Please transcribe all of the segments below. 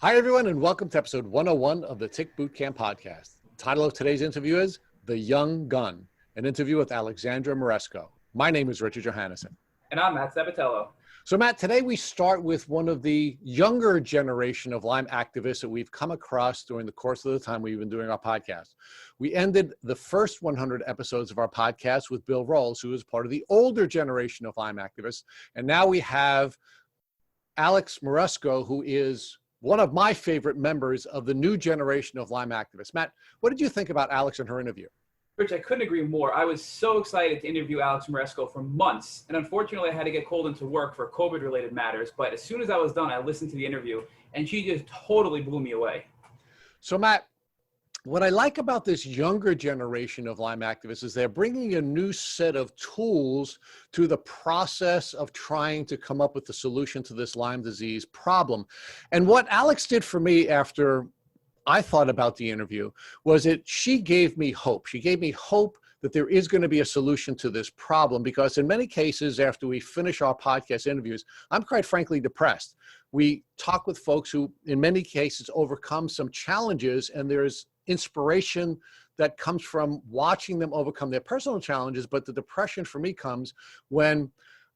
Hi, everyone, and welcome to episode 101 of the Tick Bootcamp podcast. The title of today's interview is The Young Gun, an interview with Alex Moresco. My name is Richard Johannesson. And I'm Matt Sabatello. So, Matt, today we start with one of the younger generation of Lyme activists that we've come across during the course of the time we've been doing our podcast. We ended the first 100 episodes of our podcast with Bill Rolls, who is part of the older generation of Lyme activists. And now we have Alex Moresco, who is one of my favorite members of the new generation of Lyme activists. Matt, what did you think about Alex and her interview? Rich, I couldn't agree more. I was so excited to interview Alex Moresco for months, and unfortunately I had to get called into work for COVID-related matters, but as soon as I was done, I listened to the interview, and she just totally blew me away. So Matt, what I like about this younger generation of Lyme activists is they're bringing a new set of tools to the process of trying to come up with the solution to this Lyme disease problem. And what Alex did for me after I thought about the interview was that she gave me hope. She gave me hope that there is going to be a solution to this problem, because in many cases, after we finish our podcast interviews, I'm quite frankly depressed. We talk with folks who, in many cases, overcome some challenges, and there's inspiration that comes from watching them overcome their personal challenges. But the depression for me comes when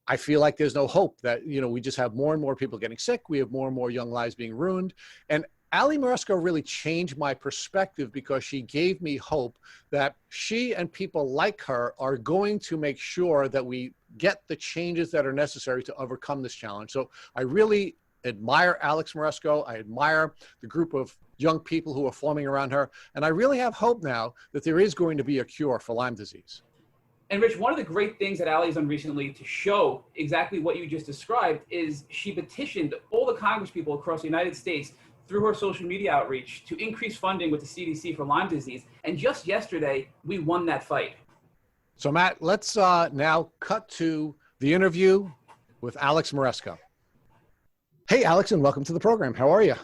I feel like there's no hope, that, we just have more and more people getting sick. We have more and more young lives being ruined. And Ali Moresco really changed my perspective, because she gave me hope that she and people like her are going to make sure that we get the changes that are necessary to overcome this challenge. So I really admire Alex Moresco. I admire the group of young people who are forming around her. And I really have hope now that there is going to be a cure for Lyme disease. And Rich, one of the great things that Allie's done recently to show exactly what you just described is she petitioned all the Congress people across the United States through her social media outreach to increase funding with the CDC for Lyme disease. And just yesterday, we won that fight. So Matt, let's now cut to the interview with Alex Moresco. Hey, Alex, and welcome to the program. How are you?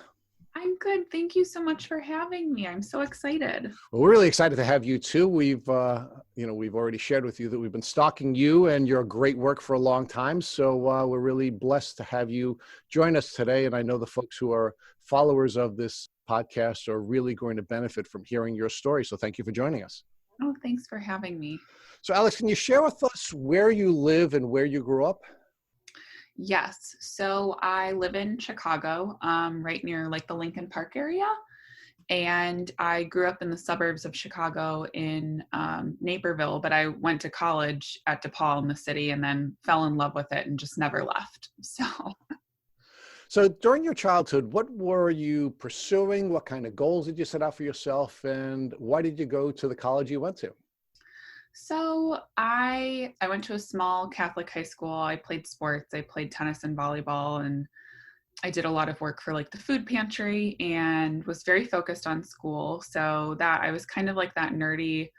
I'm good. Thank you so much for having me. I'm so excited. Well, we're really excited to have you too. We've already shared with you that we've been stalking you and your great work for a long time. So we're really blessed to have you join us today. And I know the folks who are followers of this podcast are really going to benefit from hearing your story. So thank you for joining us. Oh, thanks for having me. So Alex, can you share with us where you live and where you grew up? Yes. So I live in Chicago, right near like the Lincoln Park area. And I grew up in the suburbs of Chicago in Naperville, but I went to college at DePaul in the city and then fell in love with it and just never left. So during your childhood, what were you pursuing? What kind of goals did you set out for yourself? And why did you go to the college you went to? So I went to a small Catholic high school. I played sports. I played tennis and volleyball, and I did a lot of work for like the food pantry and was very focused on school. So that I was kind of like that nerdy,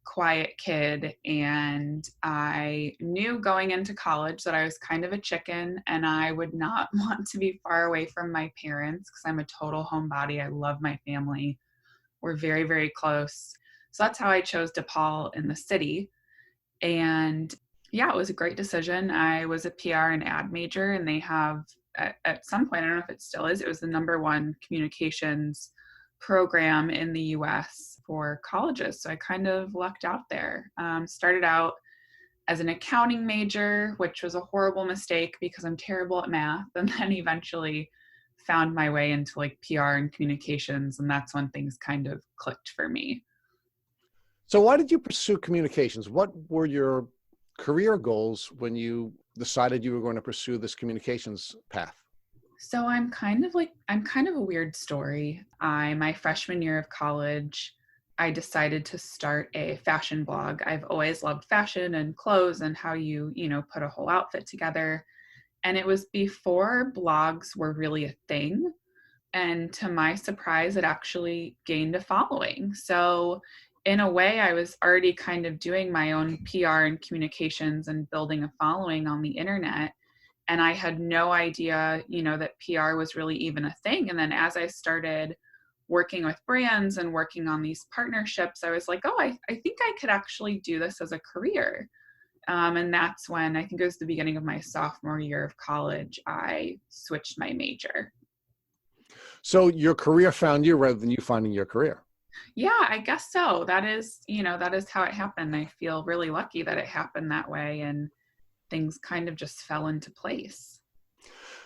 quiet kid. And I knew going into college that I was kind of a chicken and I would not want to be far away from my parents, because I'm a total homebody. I love my family. We're very, very close. So that's how I chose DePaul in the city. And yeah, it was a great decision. I was a PR and ad major, and they have at some point, I don't know if it still is, it was the #1 communications program in the US for colleges. So I kind of lucked out there. Started out as an accounting major, which was a horrible mistake because I'm terrible at math, and then eventually found my way into like PR and communications. And that's when things kind of clicked for me. So why did you pursue communications? What were your career goals when you decided you were going to pursue this communications path? So I'm kind of a weird story. My freshman year of college, I decided to start a fashion blog. I've always loved fashion and clothes and how you put a whole outfit together. And it was before blogs were really a thing. And to my surprise, it actually gained a following. So in a way, I was already kind of doing my own PR and communications and building a following on the internet. And I had no idea, that PR was really even a thing. And then as I started working with brands and working on these partnerships, I was like, oh, I think I could actually do this as a career. And that's when, I think it was the beginning of my sophomore year of college, I switched my major. So your career found you rather than you finding your career. Yeah, I guess so. That is how it happened. I feel really lucky that it happened that way and things kind of just fell into place.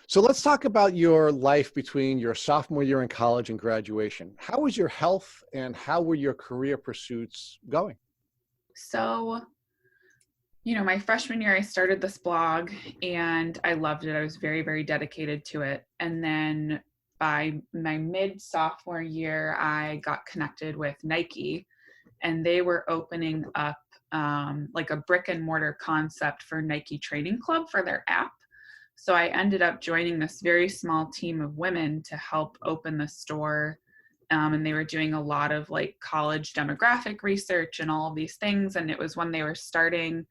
So let's talk about your life between your sophomore year in college and graduation. How was your health and how were your career pursuits going? So, my freshman year, I started this blog and I loved it. I was very, very dedicated to it. And then by my mid sophomore year, I got connected with Nike and they were opening up like a brick and mortar concept for Nike Training Club for their app. So I ended up joining this very small team of women to help open the store. And they were doing a lot of like college demographic research and all of these things. And it was when they were starting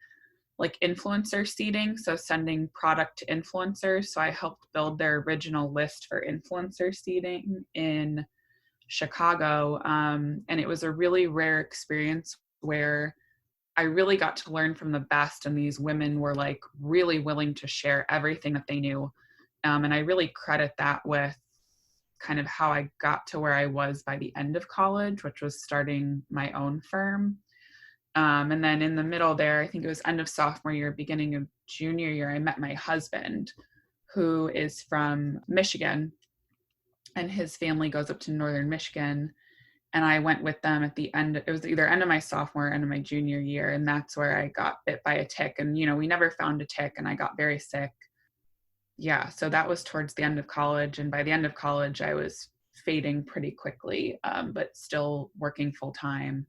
like influencer seeding, so sending product to influencers. So I helped build their original list for influencer seeding in Chicago. And it was a really rare experience where I really got to learn from the best. And these women were like really willing to share everything that they knew. And I really credit that with kind of how I got to where I was by the end of college, which was starting my own firm. And then in the middle there, I think it was end of sophomore year, beginning of junior year, I met my husband, who is from Michigan, and his family goes up to northern Michigan. And I went with them at the end. It was either end of my sophomore or end of my junior year. And that's where I got bit by a tick. And, we never found a tick and I got very sick. Yeah. So that was towards the end of college. And by the end of college, I was fading pretty quickly, but still working full time.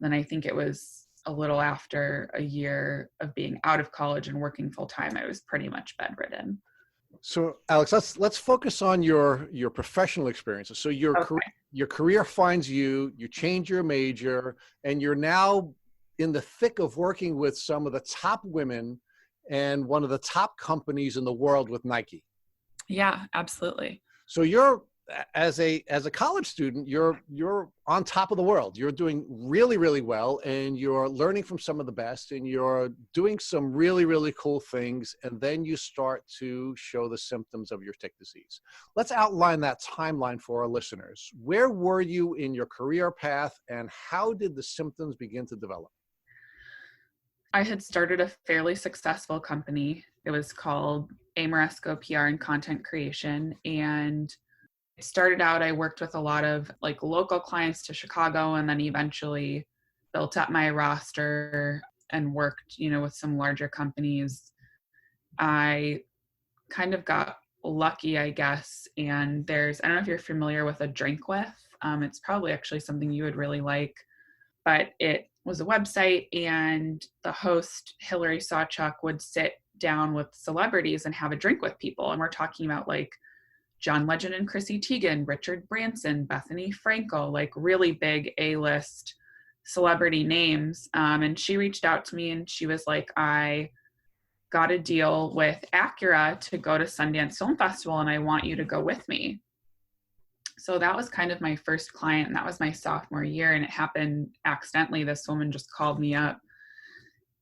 Then I think it was a little after a year of being out of college and working full time, I was pretty much bedridden. So Alex, let's focus on your professional experiences. So your career finds you, you change your major, and you're now in the thick of working with some of the top women and one of the top companies in the world with Nike. Yeah, absolutely. So you're as a college student, you're on top of the world. You're doing really, really well, and you're learning from some of the best, and you're doing some really, really cool things. And then you start to show the symptoms of your tick disease. Let's outline that timeline for our listeners. Where were you in your career path, and how did the symptoms begin to develop? I had started a fairly successful company. It was called Moresco PR and Content Creation, and it started out, I worked with a lot of like local clients to Chicago, and then eventually built up my roster and worked, with some larger companies. I kind of got lucky, I guess. And I don't know if you're familiar with a drink with, it's probably actually something you would really like, but it was a website, and the host, Hillary Sawchuk, would sit down with celebrities and have a drink with people. And we're talking about like John Legend and Chrissy Teigen, Richard Branson, Bethany Frankel, like really big A-list celebrity names. And she reached out to me and she was like, I got a deal with Acura to go to Sundance Film Festival and I want you to go with me. So that was kind of my first client, and that was my sophomore year. And it happened accidentally. This woman just called me up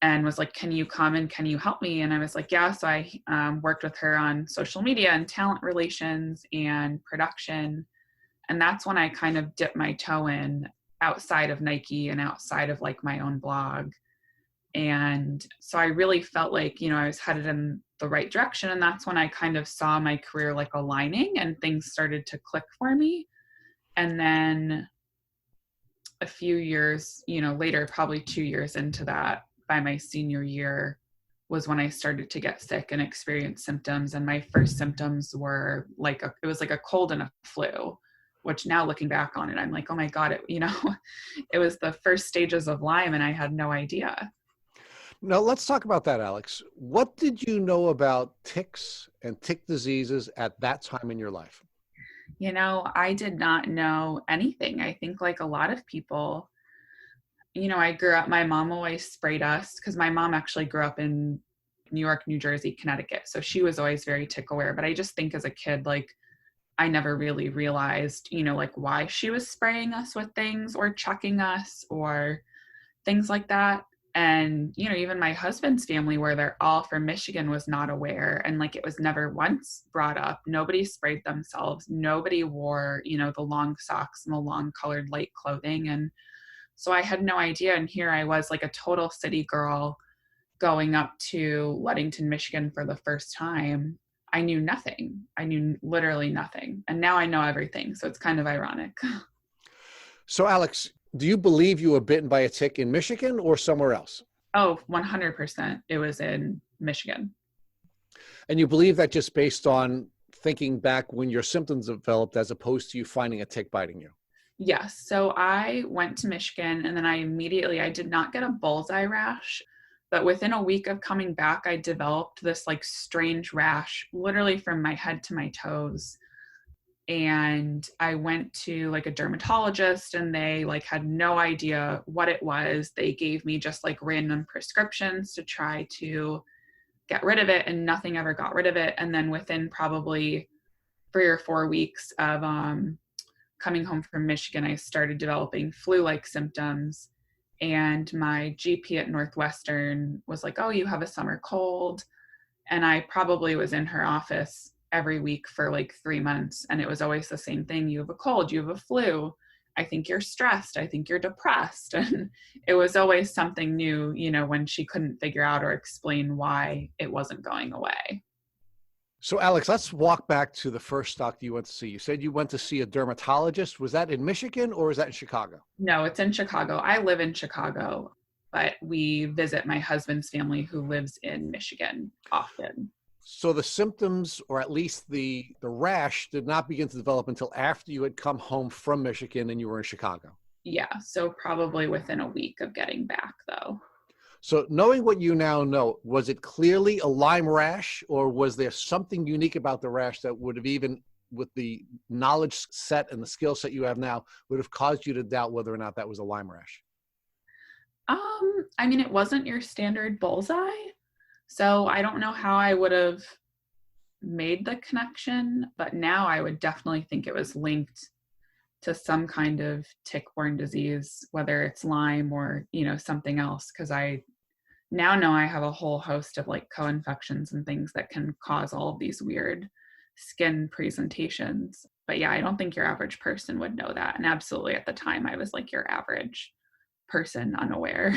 and was like, can you come and can you help me? And I was like, yeah. So I worked with her on social media and talent relations and production. And that's when I kind of dipped my toe in outside of Nike and outside of like my own blog. And so I really felt like, I was headed in the right direction. And that's when I kind of saw my career like aligning and things started to click for me. And then a few years, later, probably 2 years into that, by my senior year was when I started to get sick and experience symptoms. And my first symptoms were it was like a cold and a flu, which now looking back on it, I'm like, oh my God, it was the first stages of Lyme and I had no idea. Now let's talk about that, Alex. What did you know about ticks and tick diseases at that time in your life? I did not know anything. I think like a lot of people, I grew up, my mom always sprayed us because my mom actually grew up in New York, New Jersey, Connecticut. So she was always very tick aware. But I just think as a kid, like I never really realized, like why she was spraying us with things or checking us or things like that. And, you know, even my husband's family, where they're all from Michigan, was not aware. And like, it was never once brought up. Nobody sprayed themselves. Nobody wore, you know, the long socks and the long colored light clothing. And so I had no idea. And here I was, like a total city girl, going up to Ludington, Michigan for the first time. I knew nothing. I knew literally nothing. And now I know everything. So it's kind of ironic. So Alex, do you believe you were bitten by a tick in Michigan or somewhere else? Oh, 100%. It was in Michigan. And you believe that just based on thinking back when your symptoms developed as opposed to you finding a tick biting you? Yes. So I went to Michigan, and then I did not get a bullseye rash, but within a week of coming back, I developed this like strange rash, literally from my head to my toes. And I went to like a dermatologist, and they like had no idea what it was. They gave me just like random prescriptions to try to get rid of it, and nothing ever got rid of it. And then within probably 3 or 4 weeks of coming home from Michigan, I started developing flu-like symptoms. And my GP at Northwestern was like, "Oh, you have a summer cold." And I probably was in her office every week for like 3 months. And it was always the same thing. "You have a cold, you have a flu. I think you're stressed. I think you're depressed." And it was always something new, you know, when she couldn't figure out or explain why it wasn't going away. So Alex, let's walk back to the first doctor you went to see. You said you went to see a dermatologist. Was that in Michigan or is that in Chicago? No, it's in Chicago. I live in Chicago, but we visit my husband's family who lives in Michigan often. So the symptoms, or at least the rash, did not begin to develop until after you had come home from Michigan and you were in Chicago. Yeah, so probably within a week of getting back, though. So knowing what you now know, was it clearly a Lyme rash, or was there something unique about the rash that would have, even with the knowledge set and the skill set you have now, would have caused you to doubt whether or not that was a Lyme rash? I mean, it wasn't your standard bullseye, so I don't know how I would have made the connection, but now I would definitely think it was linked to some kind of tick-borne disease, whether it's Lyme or, you know, something else, because I now know I have a whole host of like co-infections and things that can cause all of these weird skin presentations. But yeah, I don't think your average person would know that. And absolutely at the time, I was like your average person, unaware.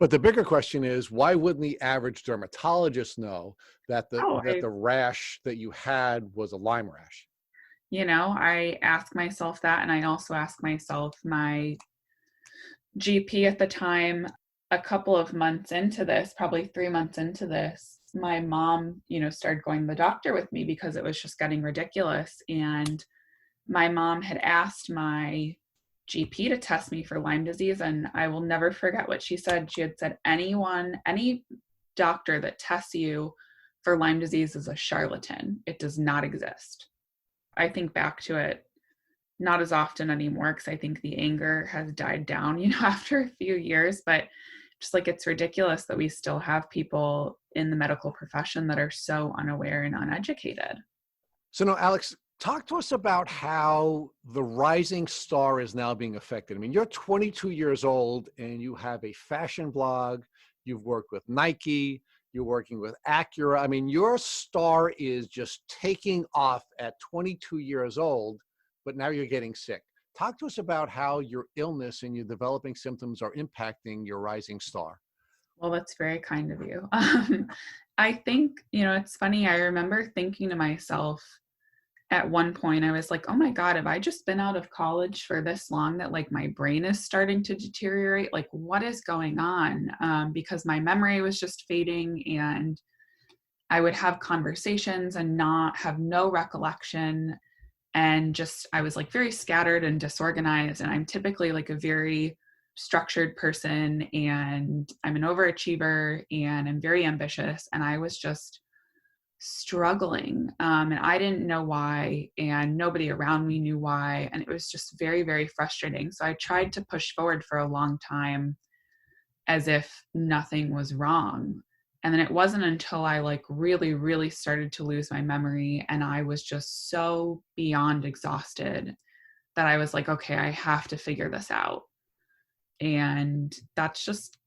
But the bigger question is, why wouldn't the average dermatologist know that the rash that you had was a Lyme rash? You know, I ask myself that, and I also ask myself, my GP at the time, a couple of months into this, probably 3 months into this, my mom, you know, started going to the doctor with me because it was just getting ridiculous. And my mom had asked my GP to test me for Lyme disease. And I will never forget what she said. She had said, any doctor that tests you for Lyme disease is a charlatan. It does not exist. I think back to it not as often anymore, because I think the anger has died down, you know, after a few years. But just like, it's ridiculous that we still have people in the medical profession that are so unaware and uneducated. So now, Alex, talk to us about how the rising star is now being affected. I mean, you're 22 years old and you have a fashion blog. You've worked with Nike. You're working with Acura. I mean, your star is just taking off at 22 years old, but now you're getting sick. Talk to us about how your illness and your developing symptoms are impacting your rising star. Well, that's very kind of you. I think, you know, it's funny. I remember thinking to myself at one point, I was like, oh my God, have I just been out of college for this long that like my brain is starting to deteriorate? Like, what is going on? Because my memory was just fading, and I would have conversations and not have no recollection. And just, I was like very scattered and disorganized. And I'm typically like a very structured person, and I'm an overachiever, and I'm very ambitious. And I was just struggling. And I didn't know why, and nobody around me knew why. And it was just very, very frustrating. So I tried to push forward for a long time as if nothing was wrong. And then it wasn't until I like really, really started to lose my memory, and I was just so beyond exhausted, that I was like, okay, I have to figure this out. And that's just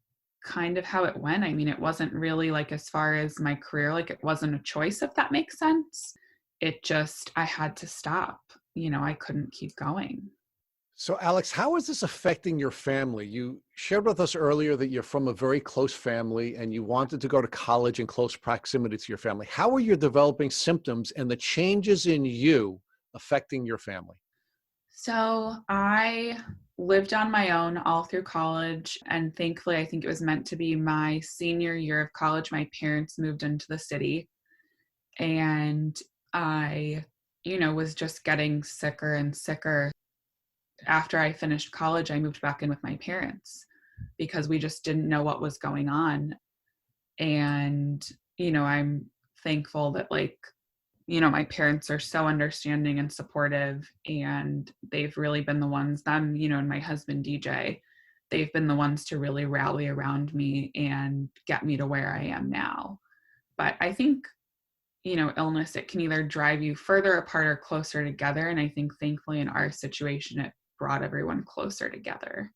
kind of how it went. I mean, it wasn't really like, as far as my career, like it wasn't a choice, if that makes sense. It just, I had to stop. I couldn't keep going. So, Alex, how is this affecting your family? You shared with us earlier that you're from a very close family and you wanted to go to college in close proximity to your family. How are your developing symptoms and the changes in you affecting your family? So I lived on my own all through college. And thankfully, I think it was meant to be my senior year of college. My parents moved into the city, and I, was just getting sicker and sicker. After I finished college, I moved back in with my parents because we just didn't know what was going on. And, I'm thankful that my parents are so understanding and supportive, and they've really been the ones, and my husband, DJ, they've been the ones to really rally around me and get me to where I am now. But I think, illness, it can either drive you further apart or closer together. And I think thankfully in our situation, it brought everyone closer together.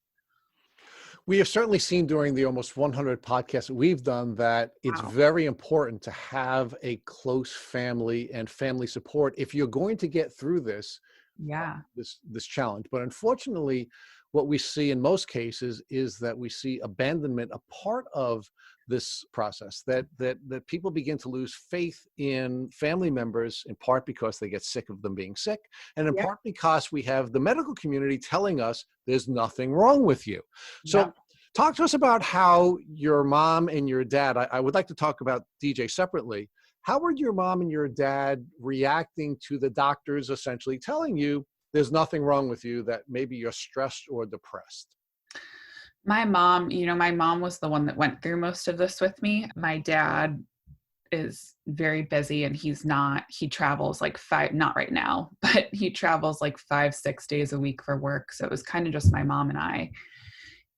We have certainly seen during the almost 100 podcasts that we've done that it's Wow. very important to have a close family and family support if you're going to get through Yeah. this challenge. But unfortunately, what we see in most cases is that we see abandonment a part of this process, that people begin to lose faith in family members, in part because they get sick of them being sick, and in Yeah. part because we have the medical community telling us there's nothing wrong with you. So Yeah. talk to us about how your mom and your dad, I would like to talk about DJ separately. How were your mom and your dad reacting to the doctors essentially telling you there's nothing wrong with you, that maybe you're stressed or depressed? My mom was the one that went through most of this with me. My dad is very busy, and he travels like not right now, but he travels like 5-6 days a week for work. So it was kind of just my mom and I.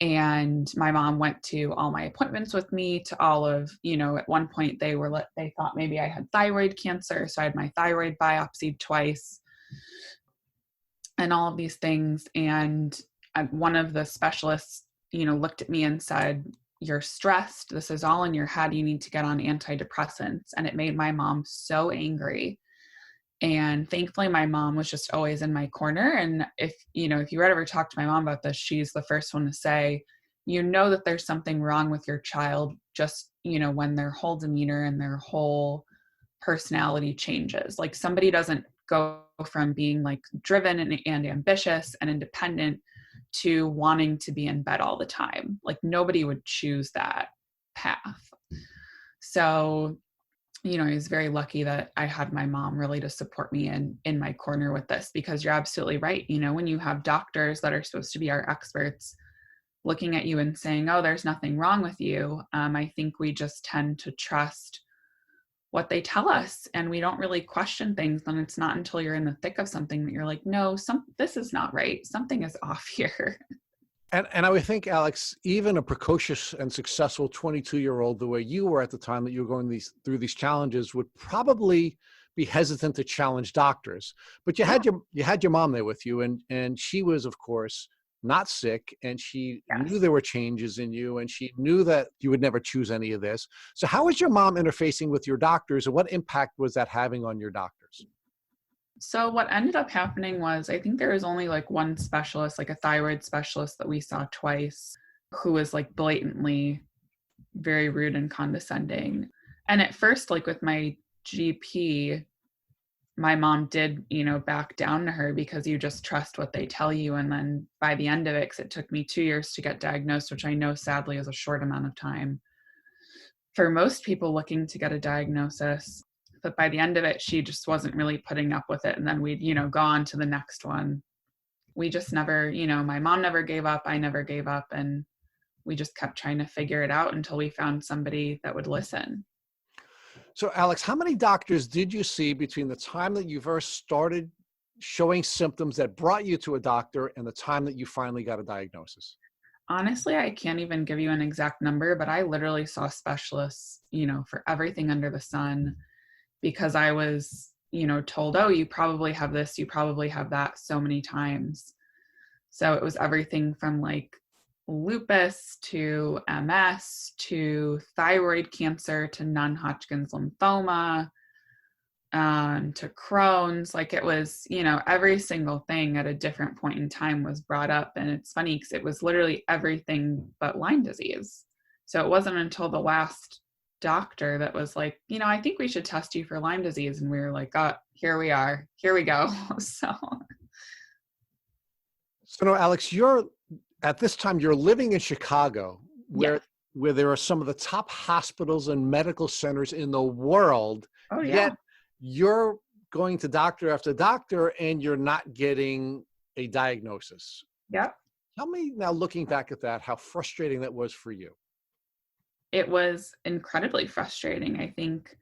And my mom went to all my appointments with me, to all of, at one point they thought maybe I had thyroid cancer. So I had my thyroid biopsied twice and all of these things. And one of the specialists, looked at me and said, "You're stressed. This is all in your head. You need to get on antidepressants." And it made my mom so angry. And thankfully, my mom was just always in my corner. And if you ever talk to my mom about this, she's the first one to say, that there's something wrong with your child just, when their whole demeanor and their whole personality changes. Like, somebody doesn't go from being like driven and ambitious and independent to wanting to be in bed all the time. Like, nobody would choose that path. So I was very lucky that I had my mom really to support me in my corner with this, because you're absolutely right. When you have doctors that are supposed to be our experts looking at you and saying, "Oh, there's nothing wrong with you," I think we just tend to trust what they tell us, and we don't really question things. And it's not until you're in the thick of something that you're like, "No, this is not right. Something is off here." And I would think, Alex, even a precocious and successful 22-year-old, the way you were at the time that you were going through these challenges, would probably be hesitant to challenge doctors. But you had your mom there with you, and she was, of course, not sick, and she Yes. knew there were changes in you, and she knew that you would never choose any of this. So how was your mom interfacing with your doctors, and what impact was that having on your doctors? So what ended up happening was, I think there was only like one specialist, like a thyroid specialist that we saw twice, who was like blatantly very rude and condescending. And at first, like with my GP, my mom did, back down to her, because you just trust what they tell you. And then by the end of it, 'cause it took me 2 years to get diagnosed, which I know sadly is a short amount of time for most people looking to get a diagnosis. But by the end of it, she just wasn't really putting up with it. And then we'd, go on to the next one. We just never, my mom never gave up. I never gave up. And we just kept trying to figure it out until we found somebody that would listen. So, Alex, how many doctors did you see between the time that you first started showing symptoms that brought you to a doctor and the time that you finally got a diagnosis? Honestly, I can't even give you an exact number, but I literally saw specialists, for everything under the sun, because I was, told, "Oh, you probably have this, you probably have that," so many times. So it was everything from like lupus to MS to thyroid cancer to non-Hodgkin's lymphoma to Crohn's. Like it was, every single thing at a different point in time was brought up. And it's funny because it was literally everything but Lyme disease. So it wasn't until the last doctor that was like, I think we should test you for Lyme disease. And we were like, oh, here we are, here we go. So no, Alex, at this time, you're living in Chicago, where there are some of the top hospitals and medical centers in the world. Oh, yeah. Yet you're going to doctor after doctor and you're not getting a diagnosis. Yep. Tell me now, looking back at that, how frustrating that was for you. It was incredibly frustrating. I think,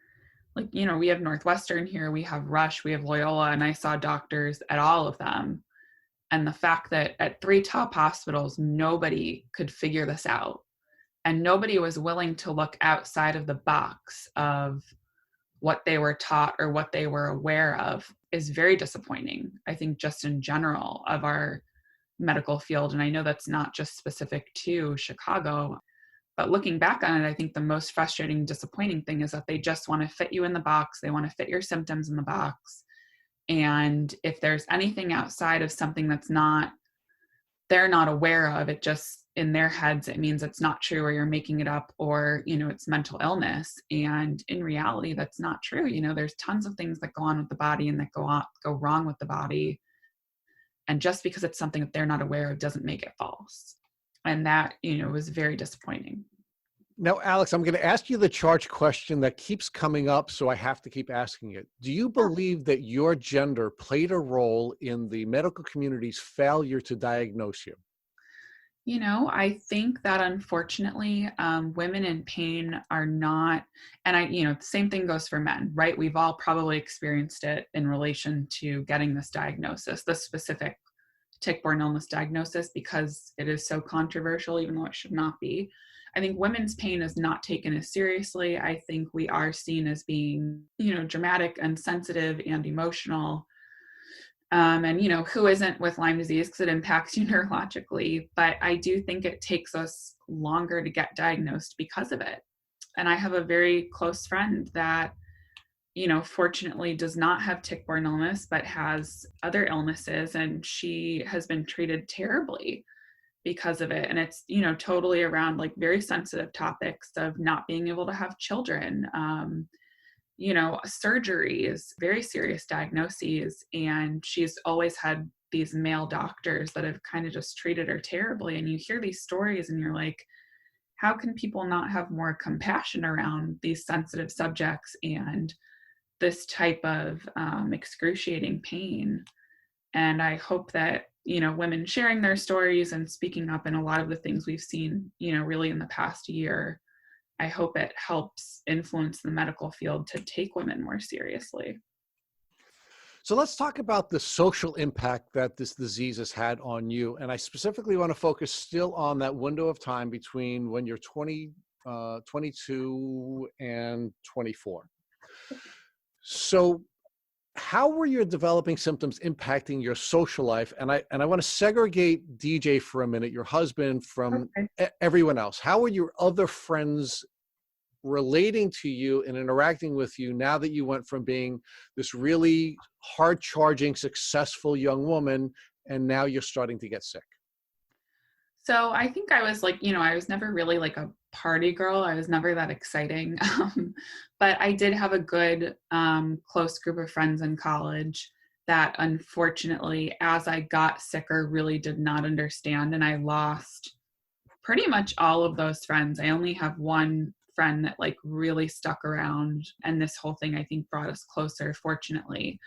we have Northwestern here, we have Rush, we have Loyola, and I saw doctors at all of them. And the fact that at 3 top hospitals, nobody could figure this out. And nobody was willing to look outside of the box of what they were taught or what they were aware of is very disappointing. I think just in general of our medical field. And I know that's not just specific to Chicago, but looking back on it, I think the most frustrating, disappointing thing is that they just want to fit you in the box. They want to fit your symptoms in the box. And if there's anything outside of something they're not aware of, it just, in their heads, it means it's not true, or you're making it up, or, it's mental illness. And in reality, that's not true. There's tons of things that go on with the body and that go wrong with the body. And just because it's something that they're not aware of doesn't make it false. And that, was very disappointing. Now, Alex, I'm going to ask you the charge question that keeps coming up, so I have to keep asking it. Do you believe that your gender played a role in the medical community's failure to diagnose you? I think that unfortunately, women in pain are not, and the same thing goes for men, right? We've all probably experienced it in relation to getting this diagnosis, the specific tick-borne illness diagnosis, because it is so controversial, even though it should not be. I think women's pain is not taken as seriously. I think we are seen as being, dramatic and sensitive and emotional. And, who isn't with Lyme disease because it impacts you neurologically. But I do think it takes us longer to get diagnosed because of it. And I have a very close friend that, fortunately does not have tick-borne illness, but has other illnesses. And she has been treated terribly because of it. And it's, totally around like very sensitive topics of not being able to have children, surgeries, very serious diagnoses. And she's always had these male doctors that have kind of just treated her terribly. And you hear these stories and you're like, how can people not have more compassion around these sensitive subjects and this type of excruciating pain? And I hope that, women sharing their stories and speaking up in a lot of the things we've seen, really in the past year, I hope it helps influence the medical field to take women more seriously. So let's talk about the social impact that this disease has had on you. And I specifically want to focus still on that window of time between when you're 22 and 24. So how were your developing symptoms impacting your social life? And I want to segregate DJ for a minute, your husband, from everyone else. How were your other friends relating to you and interacting with you now that you went from being this really hard-charging, successful young woman, and now you're starting to get sick? So I think I was like, I was never really like a party girl. I was never that exciting. But I did have a good, close group of friends in college that unfortunately, as I got sicker, really did not understand. And I lost pretty much all of those friends. I only have one friend that like really stuck around. And this whole thing, I think, brought us closer, fortunately.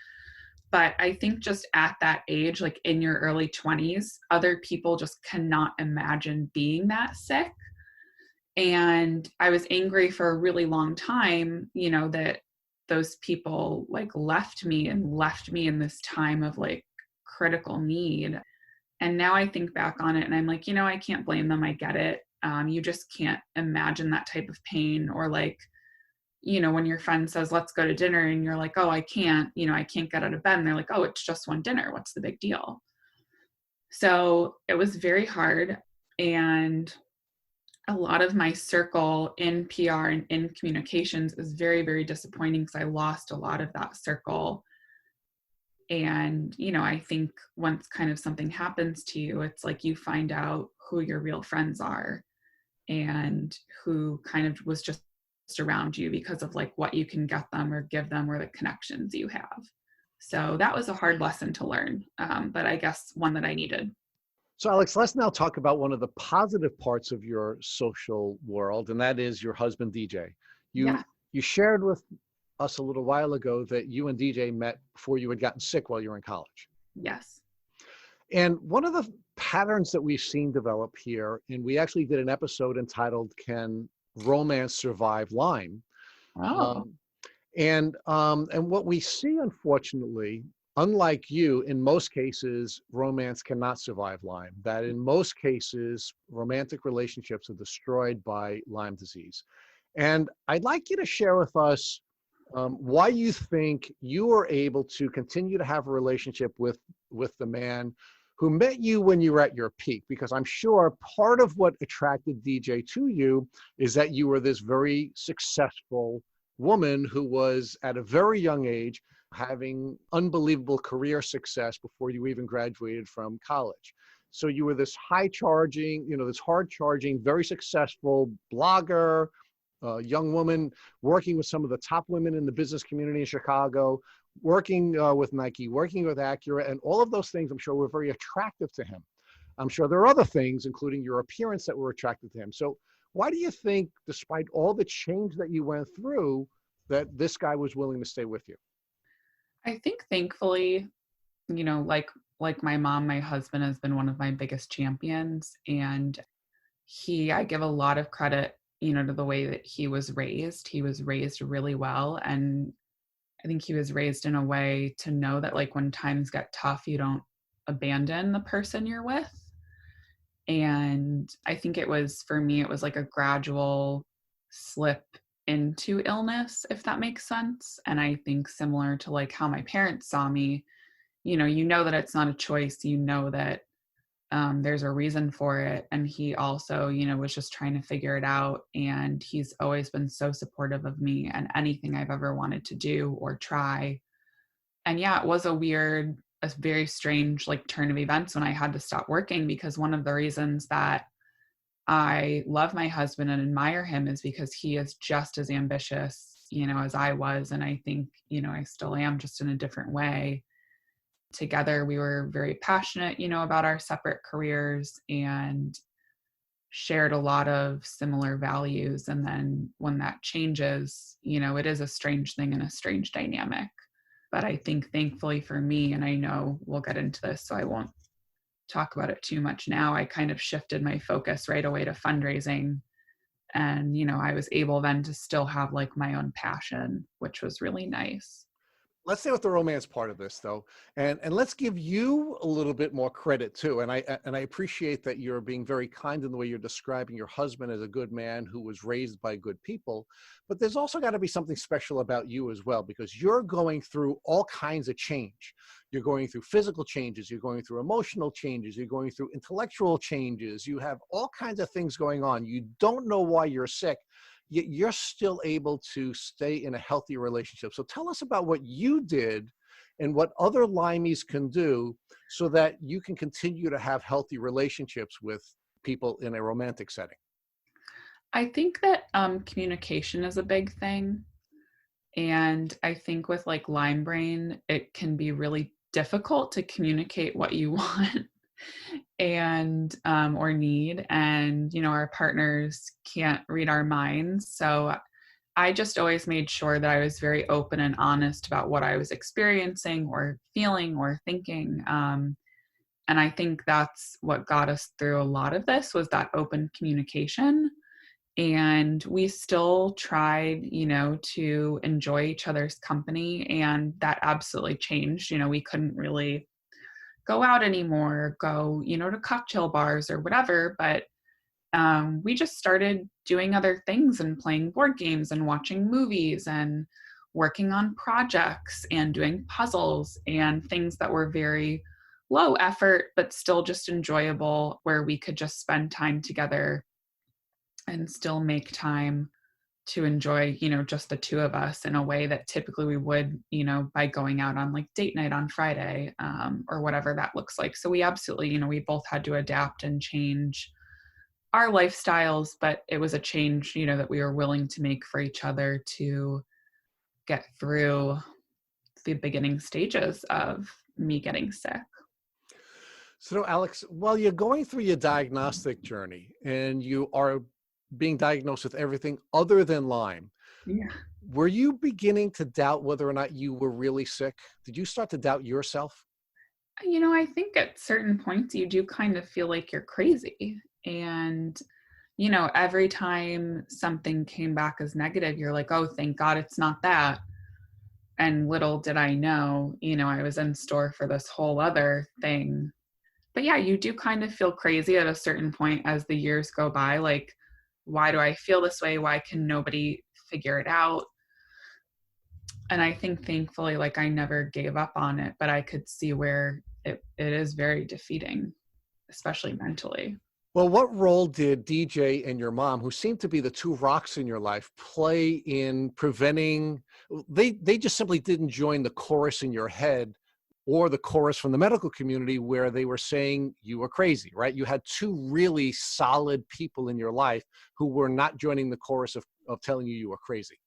But I think just at that age, like in your early 20s, other people just cannot imagine being that sick. And I was angry for a really long time, that those people like left me in this time of like critical need. And now I think back on it and I'm like, I can't blame them. I get it. You just can't imagine that type of pain, or like, when your friend says, let's go to dinner, and you're like, oh, I can't get out of bed. And they're like, oh, it's just one dinner. What's the big deal? So it was very hard. And a lot of my circle in PR and in communications is very, very disappointing because I lost a lot of that circle. And, I think once kind of something happens to you, it's like you find out who your real friends are and who kind of was just around you because of like what you can get them or give them or the connections you have. So that was a hard lesson to learn, but I guess one that I needed. So Alex, let's now talk about one of the positive parts of your social world, and that is your husband, DJ. Yeah. You shared with us a little while ago that you and DJ met before you had gotten sick while you were in college. Yes. And one of the patterns that we've seen develop here, and we actually did an episode entitled "Can Romance Survive Lyme?" Oh. And what we see, unfortunately, unlike you, in most cases, romance cannot survive Lyme. That in most cases, romantic relationships are destroyed by Lyme disease. And I'd like you to share with us why you think you were able to continue to have a relationship with the man who met you when you were at your peak. Because I'm sure part of what attracted DJ to you is that you were this very successful woman who was at a very young age having unbelievable career success before you even graduated from college. So you were this hard charging, very successful blogger, young woman working with some of the top women in the business community in Chicago, working with Nike, working with Acura, and all of those things I'm sure were very attractive to him. I'm sure there are other things, including your appearance, that were attractive to him. So why do you think, despite all the change that you went through, that this guy was willing to stay with you? I think thankfully, like my mom, my husband has been one of my biggest champions. And I give a lot of credit, to the way that he was raised. He was raised really well. And I think he was raised in a way to know that like when times get tough, you don't abandon the person you're with. And I think for me, it was like a gradual slip into illness, if that makes sense. And I think similar to like how my parents saw me, you know that it's not a choice, that there's a reason for it. And he also, was just trying to figure it out. And he's always been so supportive of me and anything I've ever wanted to do or try. And yeah, it was a very strange like turn of events when I had to stop working, because one of the reasons that I love my husband and admire him is because he is just as ambitious, as I was. And I think, I still am, just in a different way. Together, we were very passionate, about our separate careers and shared a lot of similar values. And then when that changes, it is a strange thing and a strange dynamic. But I think thankfully for me, and I know we'll get into this, so I won't talk about it too much now, I kind of shifted my focus right away to fundraising. And, I was able then to still have like my own passion, which was really nice. Let's stay with the romance part of this, though, and let's give you a little bit more credit too. And I appreciate that you're being very kind in the way you're describing your husband as a good man who was raised by good people. But there's also got to be something special about you as well, because you're going through all kinds of change. You're going through physical changes. You're going through emotional changes. You're going through intellectual changes. You have all kinds of things going on. You don't know why you're sick, yet you're still able to stay in a healthy relationship. So tell us about what you did and what other Lymies can do so that you can continue to have healthy relationships with people in a romantic setting. I think that communication is a big thing. And I think with like Lyme brain, it can be really difficult to communicate what you want and or need, and our partners can't read our minds. So I just always made sure that I was very open and honest about what I was experiencing or feeling or thinking, and I think that's what got us through a lot of this, was that open communication. And we still tried, to enjoy each other's company, and that absolutely changed. We couldn't really go out anymore, go, to cocktail bars or whatever. But we just started doing other things and playing board games and watching movies and working on projects and doing puzzles and things that were very low effort, but still just enjoyable, where we could just spend time together and still make time to enjoy, just the two of us in a way that typically we would, by going out on like date night on Friday, or whatever that looks like. So we absolutely, we both had to adapt and change our lifestyles, but it was a change, that we were willing to make for each other to get through the beginning stages of me getting sick. So, Alex, while you're going through your diagnostic journey and you are being diagnosed with everything other than Lyme, Yeah. were you beginning to doubt whether or not you were really sick? Did you start to doubt yourself? I think at certain points you do kind of feel like you're crazy. And, every time something came back as negative, you're like, oh, thank God it's not that. And little did I know, I was in store for this whole other thing. But yeah, you do kind of feel crazy at a certain point as the years go by. Like, why do I feel this way? Why can nobody figure it out? And I think thankfully, like, I never gave up on it, but I could see where it is very defeating, especially mentally. Well, what role did DJ and your mom, who seem to be the two rocks in your life, play in preventing, they just simply didn't join the chorus in your head or the chorus from the medical community where they were saying you were crazy, right? You had two really solid people in your life who were not joining the chorus of telling you were crazy.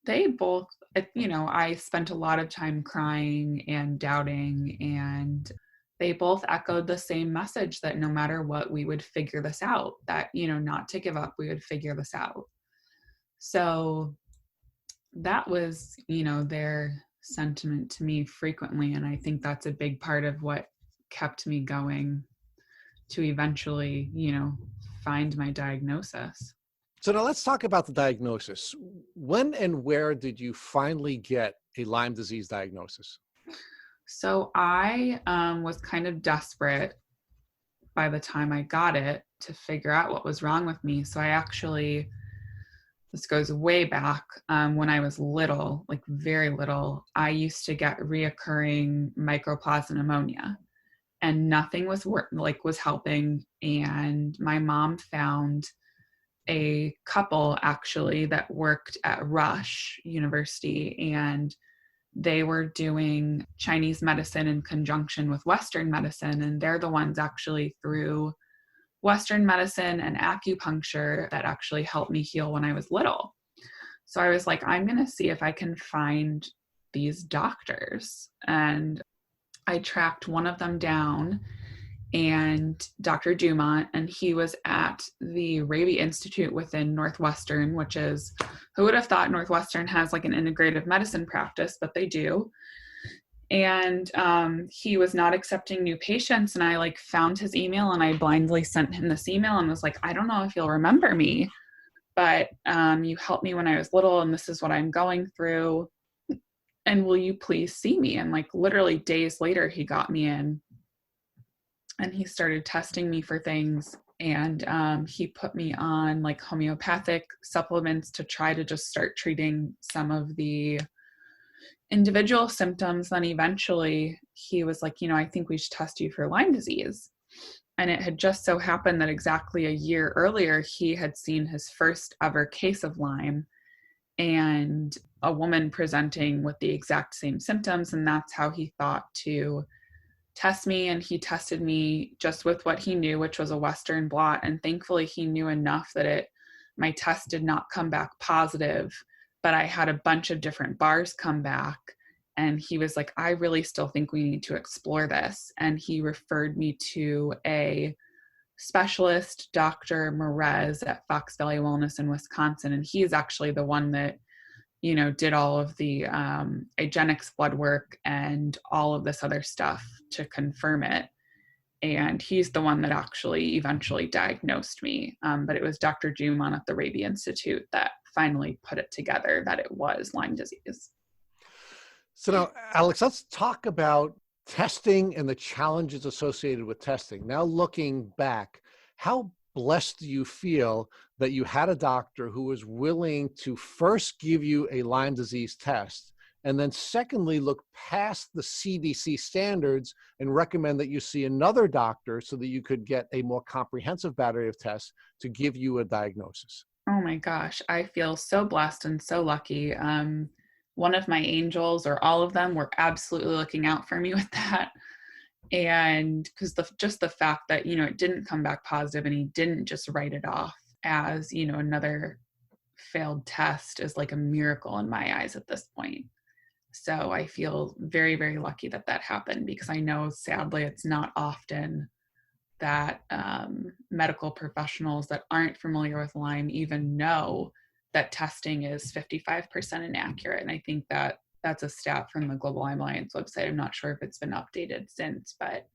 They both, I spent a lot of time crying and doubting, and they both echoed the same message that no matter what, we would figure this out, that, not to give up, we would figure this out. So that was, their sentiment to me frequently. And I think that's a big part of what kept me going to eventually, find my diagnosis. So now let's talk about the diagnosis. When and where did you finally get a Lyme disease diagnosis? So I was kind of desperate by the time I got it to figure out what was wrong with me. So I actually, this goes way back, when I was little, like very little, I used to get reoccurring mycoplasma pneumonia, and nothing was helping. And my mom found a couple actually that worked at Rush University, and they were doing Chinese medicine in conjunction with Western medicine. And they're the ones actually through Western medicine and acupuncture that actually helped me heal when I was little. So I was like, I'm going to see if I can find these doctors. And I tracked one of them down, and Dr. Dumont, and he was at the Raby Institute within Northwestern, which is, who would have thought Northwestern has like an integrative medicine practice, but they do. And he was not accepting new patients. And I found his email, and I blindly sent him this email and was like, I don't know if you'll remember me, but you helped me when I was little, and this is what I'm going through. And will you please see me? And literally days later, he got me in. And he started testing me for things, and he put me on homeopathic supplements to try to just start treating some of the individual symptoms. Then eventually he was like, I think we should test you for Lyme disease. And it had just so happened that exactly a year earlier, he had seen his first ever case of Lyme, and a woman presenting with the exact same symptoms. And that's how he thought to test me. And he tested me just with what he knew, which was a Western blot. And thankfully he knew enough that my test did not come back positive, but I had a bunch of different bars come back. And he was like, I really still think we need to explore this. And he referred me to a specialist, Dr. Moresco at Fox Valley Wellness in Wisconsin. And he's actually the one that did all of the IGeneX blood work and all of this other stuff to confirm it. And he's the one that actually eventually diagnosed me. But it was Dr. Dumont at the Raby Institute that finally put it together that it was Lyme disease. So now, Alex, let's talk about testing and the challenges associated with testing. Now, looking back, how blessed do you feel that you had a doctor who was willing to first give you a Lyme disease test And then secondly, look past the CDC standards and recommend that you see another doctor so that you could get a more comprehensive battery of tests to give you a diagnosis. Oh my gosh, I feel so blessed and so lucky. One of my angels, or all of them, were absolutely looking out for me with that. And because just the fact that, it didn't come back positive and he didn't just write it off as, another failed test is like a miracle in my eyes at this point. So I feel very, very lucky that that happened, because I know sadly it's not often that medical professionals that aren't familiar with Lyme even know that testing is 55% inaccurate. And I think that that's a stat from the Global Lyme Alliance website. I'm not sure if it's been updated since, but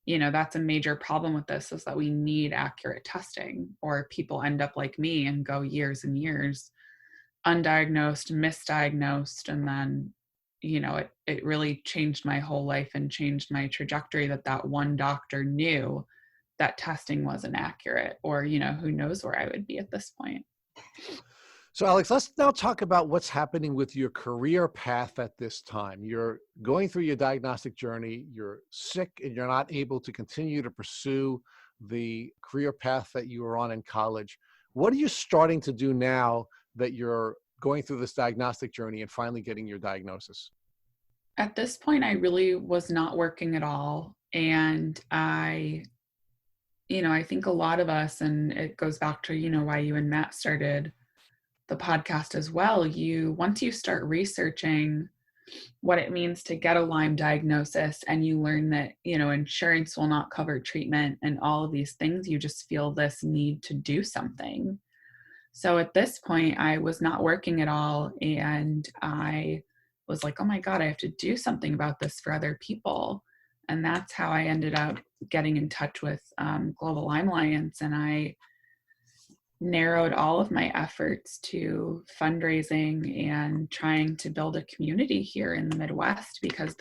that's a major problem with this, is that we need accurate testing, or people end up like me and go years and years undiagnosed, misdiagnosed, and then it really changed my whole life and changed my trajectory that one doctor knew that testing wasn't accurate, or who knows where I would be at this point. So Alex, let's now talk about what's happening with your career path at this time. You're going through your diagnostic journey, you're sick, and you're not able to continue to pursue the career path that you were on in college. What are you starting to do now that you're going through this diagnostic journey and finally getting your diagnosis? At this point, I really was not working at all. And I think a lot of us, and it goes back to, why you and Matt started the podcast as well. Once you start researching what it means to get a Lyme diagnosis, and you learn that, insurance will not cover treatment and all of these things, you just feel this need to do something. So at this point, I was not working at all. And I was like, oh my God, I have to do something about this for other people. And that's how I ended up getting in touch with Global Lyme Alliance. And I narrowed all of my efforts to fundraising and trying to build a community here in the Midwest, because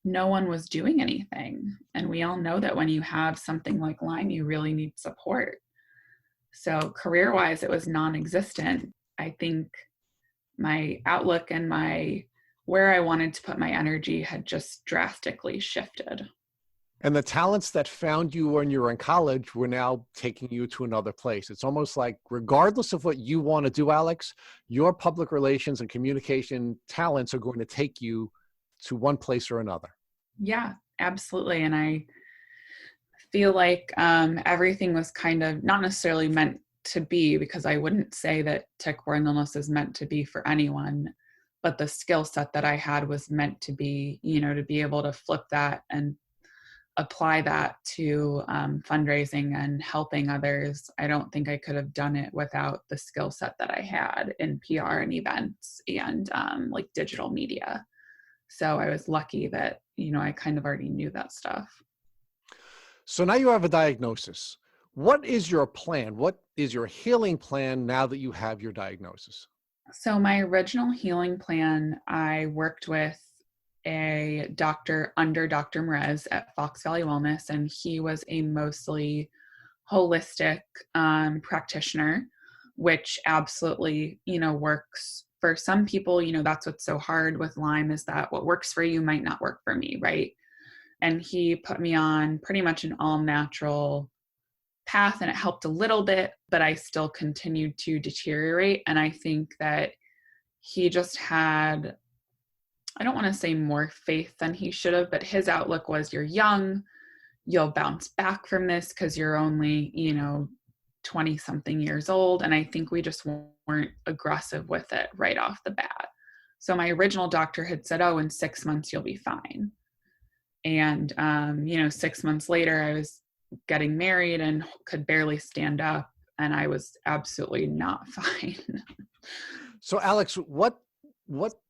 no one was doing anything. And we all know that when you have something like Lyme, you really need support. So career-wise, it was non-existent. I think my outlook and where I wanted to put my energy had just drastically shifted. And the talents that found you when you were in college were now taking you to another place. It's almost like, regardless of what you want to do, Alex, your public relations and communication talents are going to take you to one place or another. Yeah, absolutely. And I feel like everything was kind of not necessarily meant to be, because I wouldn't say that tick-borne illness is meant to be for anyone, but the skill set that I had was meant to be, to be able to flip that and apply that to fundraising and helping others. I don't think I could have done it without the skill set that I had in PR and events and like digital media. So I was lucky that, I kind of already knew that stuff. So now you have a diagnosis. What is your plan? What is your healing plan now that you have your diagnosis? So my original healing plan, I worked with a doctor under Dr. Moresco at Fox Valley Wellness, and he was a mostly holistic practitioner, which absolutely, works for some people. That's what's so hard with Lyme, is that what works for you might not work for me, right? And he put me on pretty much an all natural path, and it helped a little bit, but I still continued to deteriorate. And I think that he just had, I don't want to say more faith than he should have, but his outlook was, you're young, you'll bounce back from this because you're only, 20 something years old. And I think we just weren't aggressive with it right off the bat. So my original doctor had said, oh, in 6 months, you'll be fine. And, 6 months later, I was getting married and could barely stand up, and I was absolutely not fine. So Alex, what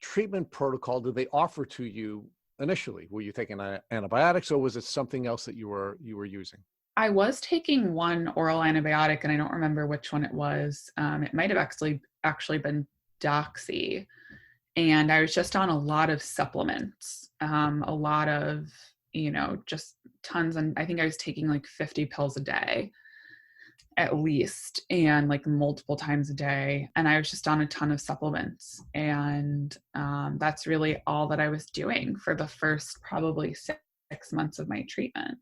treatment protocol did they offer to you initially? Were you taking antibiotics, or was it something else that you were using? I was taking one oral antibiotic, and I don't remember which one it was. It might have actually been Doxy. And I was just on a lot of supplements, a lot of, just tons. And I think I was taking like 50 pills a day. at least, and like multiple times a day. And I was just on a ton of supplements. And that's really all that I was doing for the first probably 6 months of my treatment.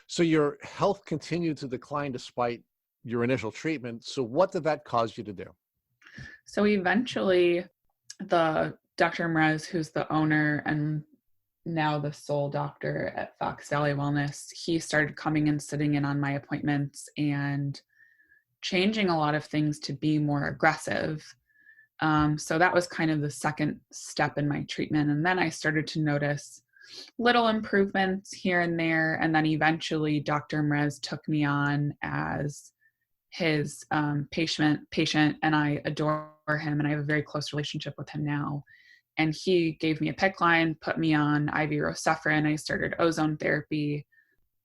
So your health continued to decline despite your initial treatment. So what did that cause you to do? So eventually, the Dr. Mrez, who's the owner and now the sole doctor at Fox Valley Wellness, he started coming and sitting in on my appointments and changing a lot of things to be more aggressive. So that was kind of the second step in my treatment. And then I started to notice little improvements here and there. And then eventually Dr. Mrez took me on as his patient, and I adore him, and I have a very close relationship with him now. And he gave me a PICC line, put me on IV Rocephin. I started ozone therapy.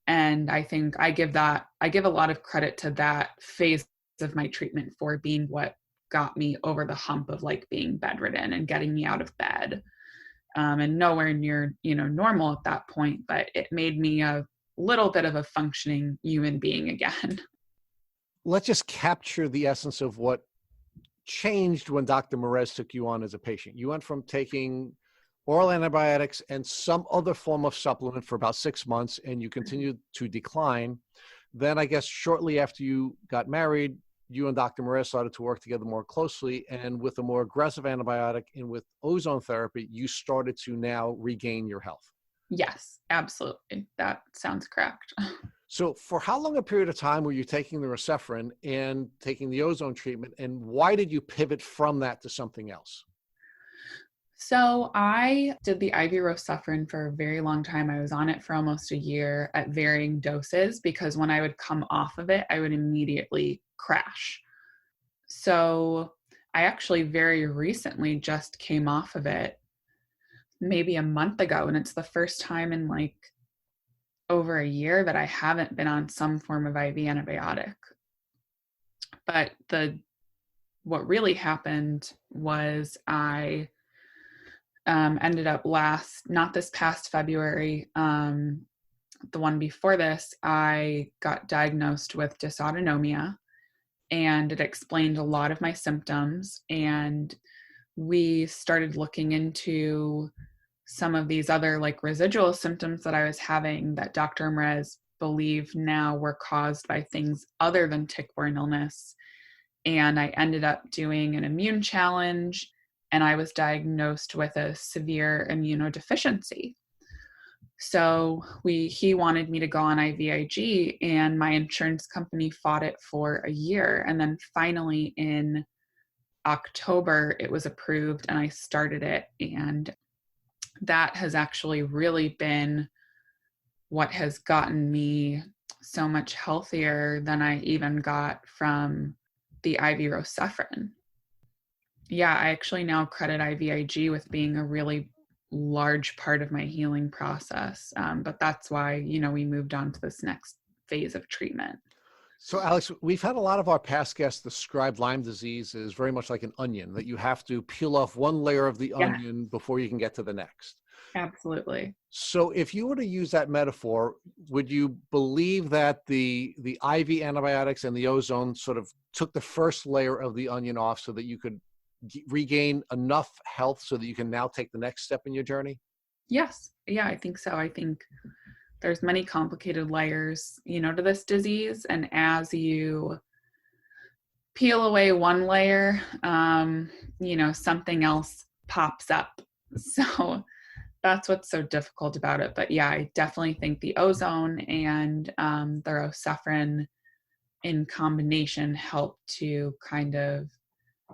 And I think I give a lot of credit to that phase of my treatment for being what got me over the hump of like being bedridden and getting me out of bed. And nowhere near, normal at that point, but it made me a little bit of a functioning human being again. Let's just capture the essence of what changed when Dr. Moresco took you on as a patient. You went from taking oral antibiotics and some other form of supplement for about 6 months, and you continued to decline. Then I guess shortly after you got married, you and Dr. Moresco started to work together more closely, and with a more aggressive antibiotic and with ozone therapy, you started to now regain your health. Yes, absolutely. That sounds correct. So for how long a period of time were you taking the Rocephin and taking the ozone treatment, and why did you pivot from that to something else? So I did the IV Rocephin for a very long time. I was on it for almost a year at varying doses because when I would come off of it, I would immediately crash. So I actually very recently just came off of it maybe a month ago, and it's the first time in like over a year that I haven't been on some form of IV antibiotic. But what really happened was I ended up not this past February, the one before this, I got diagnosed with dysautonomia, and it explained a lot of my symptoms. And we started looking into some of these other like residual symptoms that I was having that Dr. Mrez believed now were caused by things other than tick-borne illness. And I ended up doing an immune challenge, and I was diagnosed with a severe immunodeficiency. So he wanted me to go on IVIG, and my insurance company fought it for a year. And then finally in October, it was approved and I started it. And that has actually really been what has gotten me so much healthier than I even got from the IV Rocephin. Yeah, I actually now credit IVIG with being a really large part of my healing process. But that's why, we moved on to this next phase of treatment. So Alex, we've had a lot of our past guests describe Lyme disease as very much like an onion, that you have to peel off one layer of the onion before you can get to the next. Absolutely. So if you were to use that metaphor, would you believe that the IV antibiotics and the ozone sort of took the first layer of the onion off so that you could regain enough health so that you can now take the next step in your journey? Yes. Yeah, I think so. I think there's many complicated layers, to this disease. And as you peel away one layer, something else pops up. So that's what's so difficult about it. But yeah, I definitely think the ozone and the Rocephin in combination help to kind of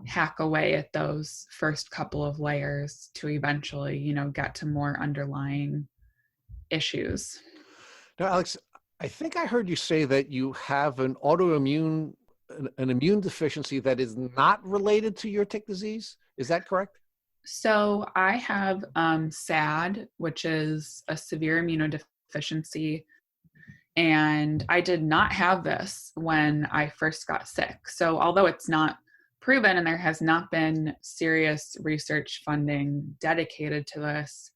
hack away at those first couple of layers to eventually, get to more underlying issues. Now, Alex, I think I heard you say that you have an immune deficiency that is not related to your tick disease. Is that correct? So I have SAD, which is a severe immunodeficiency. And I did not have this when I first got sick. So although it's not proven and there has not been serious research funding dedicated to this,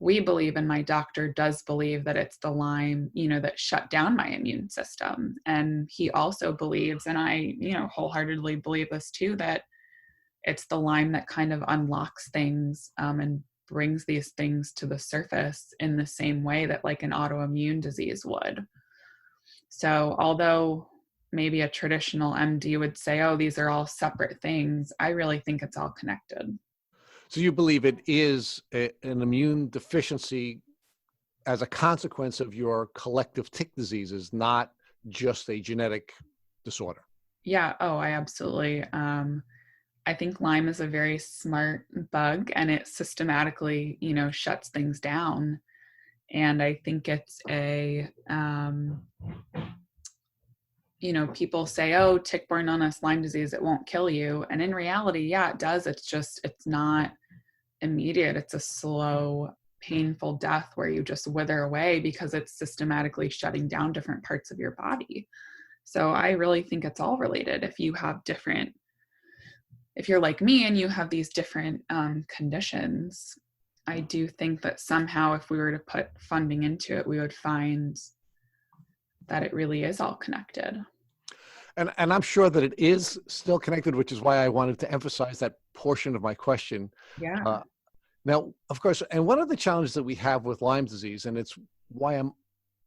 we believe, and my doctor does believe, that it's the Lyme, that shut down my immune system. And he also believes, and I, wholeheartedly believe this too, that it's the Lyme that kind of unlocks things and brings these things to the surface in the same way that like an autoimmune disease would. So although maybe a traditional MD would say, oh, these are all separate things, I really think it's all connected. So you believe it is an immune deficiency as a consequence of your collective tick diseases, not just a genetic disorder? Yeah. Oh, I absolutely. I think Lyme is a very smart bug, and it systematically, shuts things down. And I think it's people say, oh, tick-borne illness, Lyme disease, it won't kill you. And in reality, yeah, it does. It's not immediate. It's a slow, painful death where you just wither away because it's systematically shutting down different parts of your body. So I really think it's all related. If you're like me and you have these different conditions, I do think that somehow if we were to put funding into it, we would find that it really is all connected. And I'm sure that it is still connected, which is why I wanted to emphasize that portion of my question. Yeah. Now, of course, and one of the challenges that we have with Lyme disease, and it's why I'm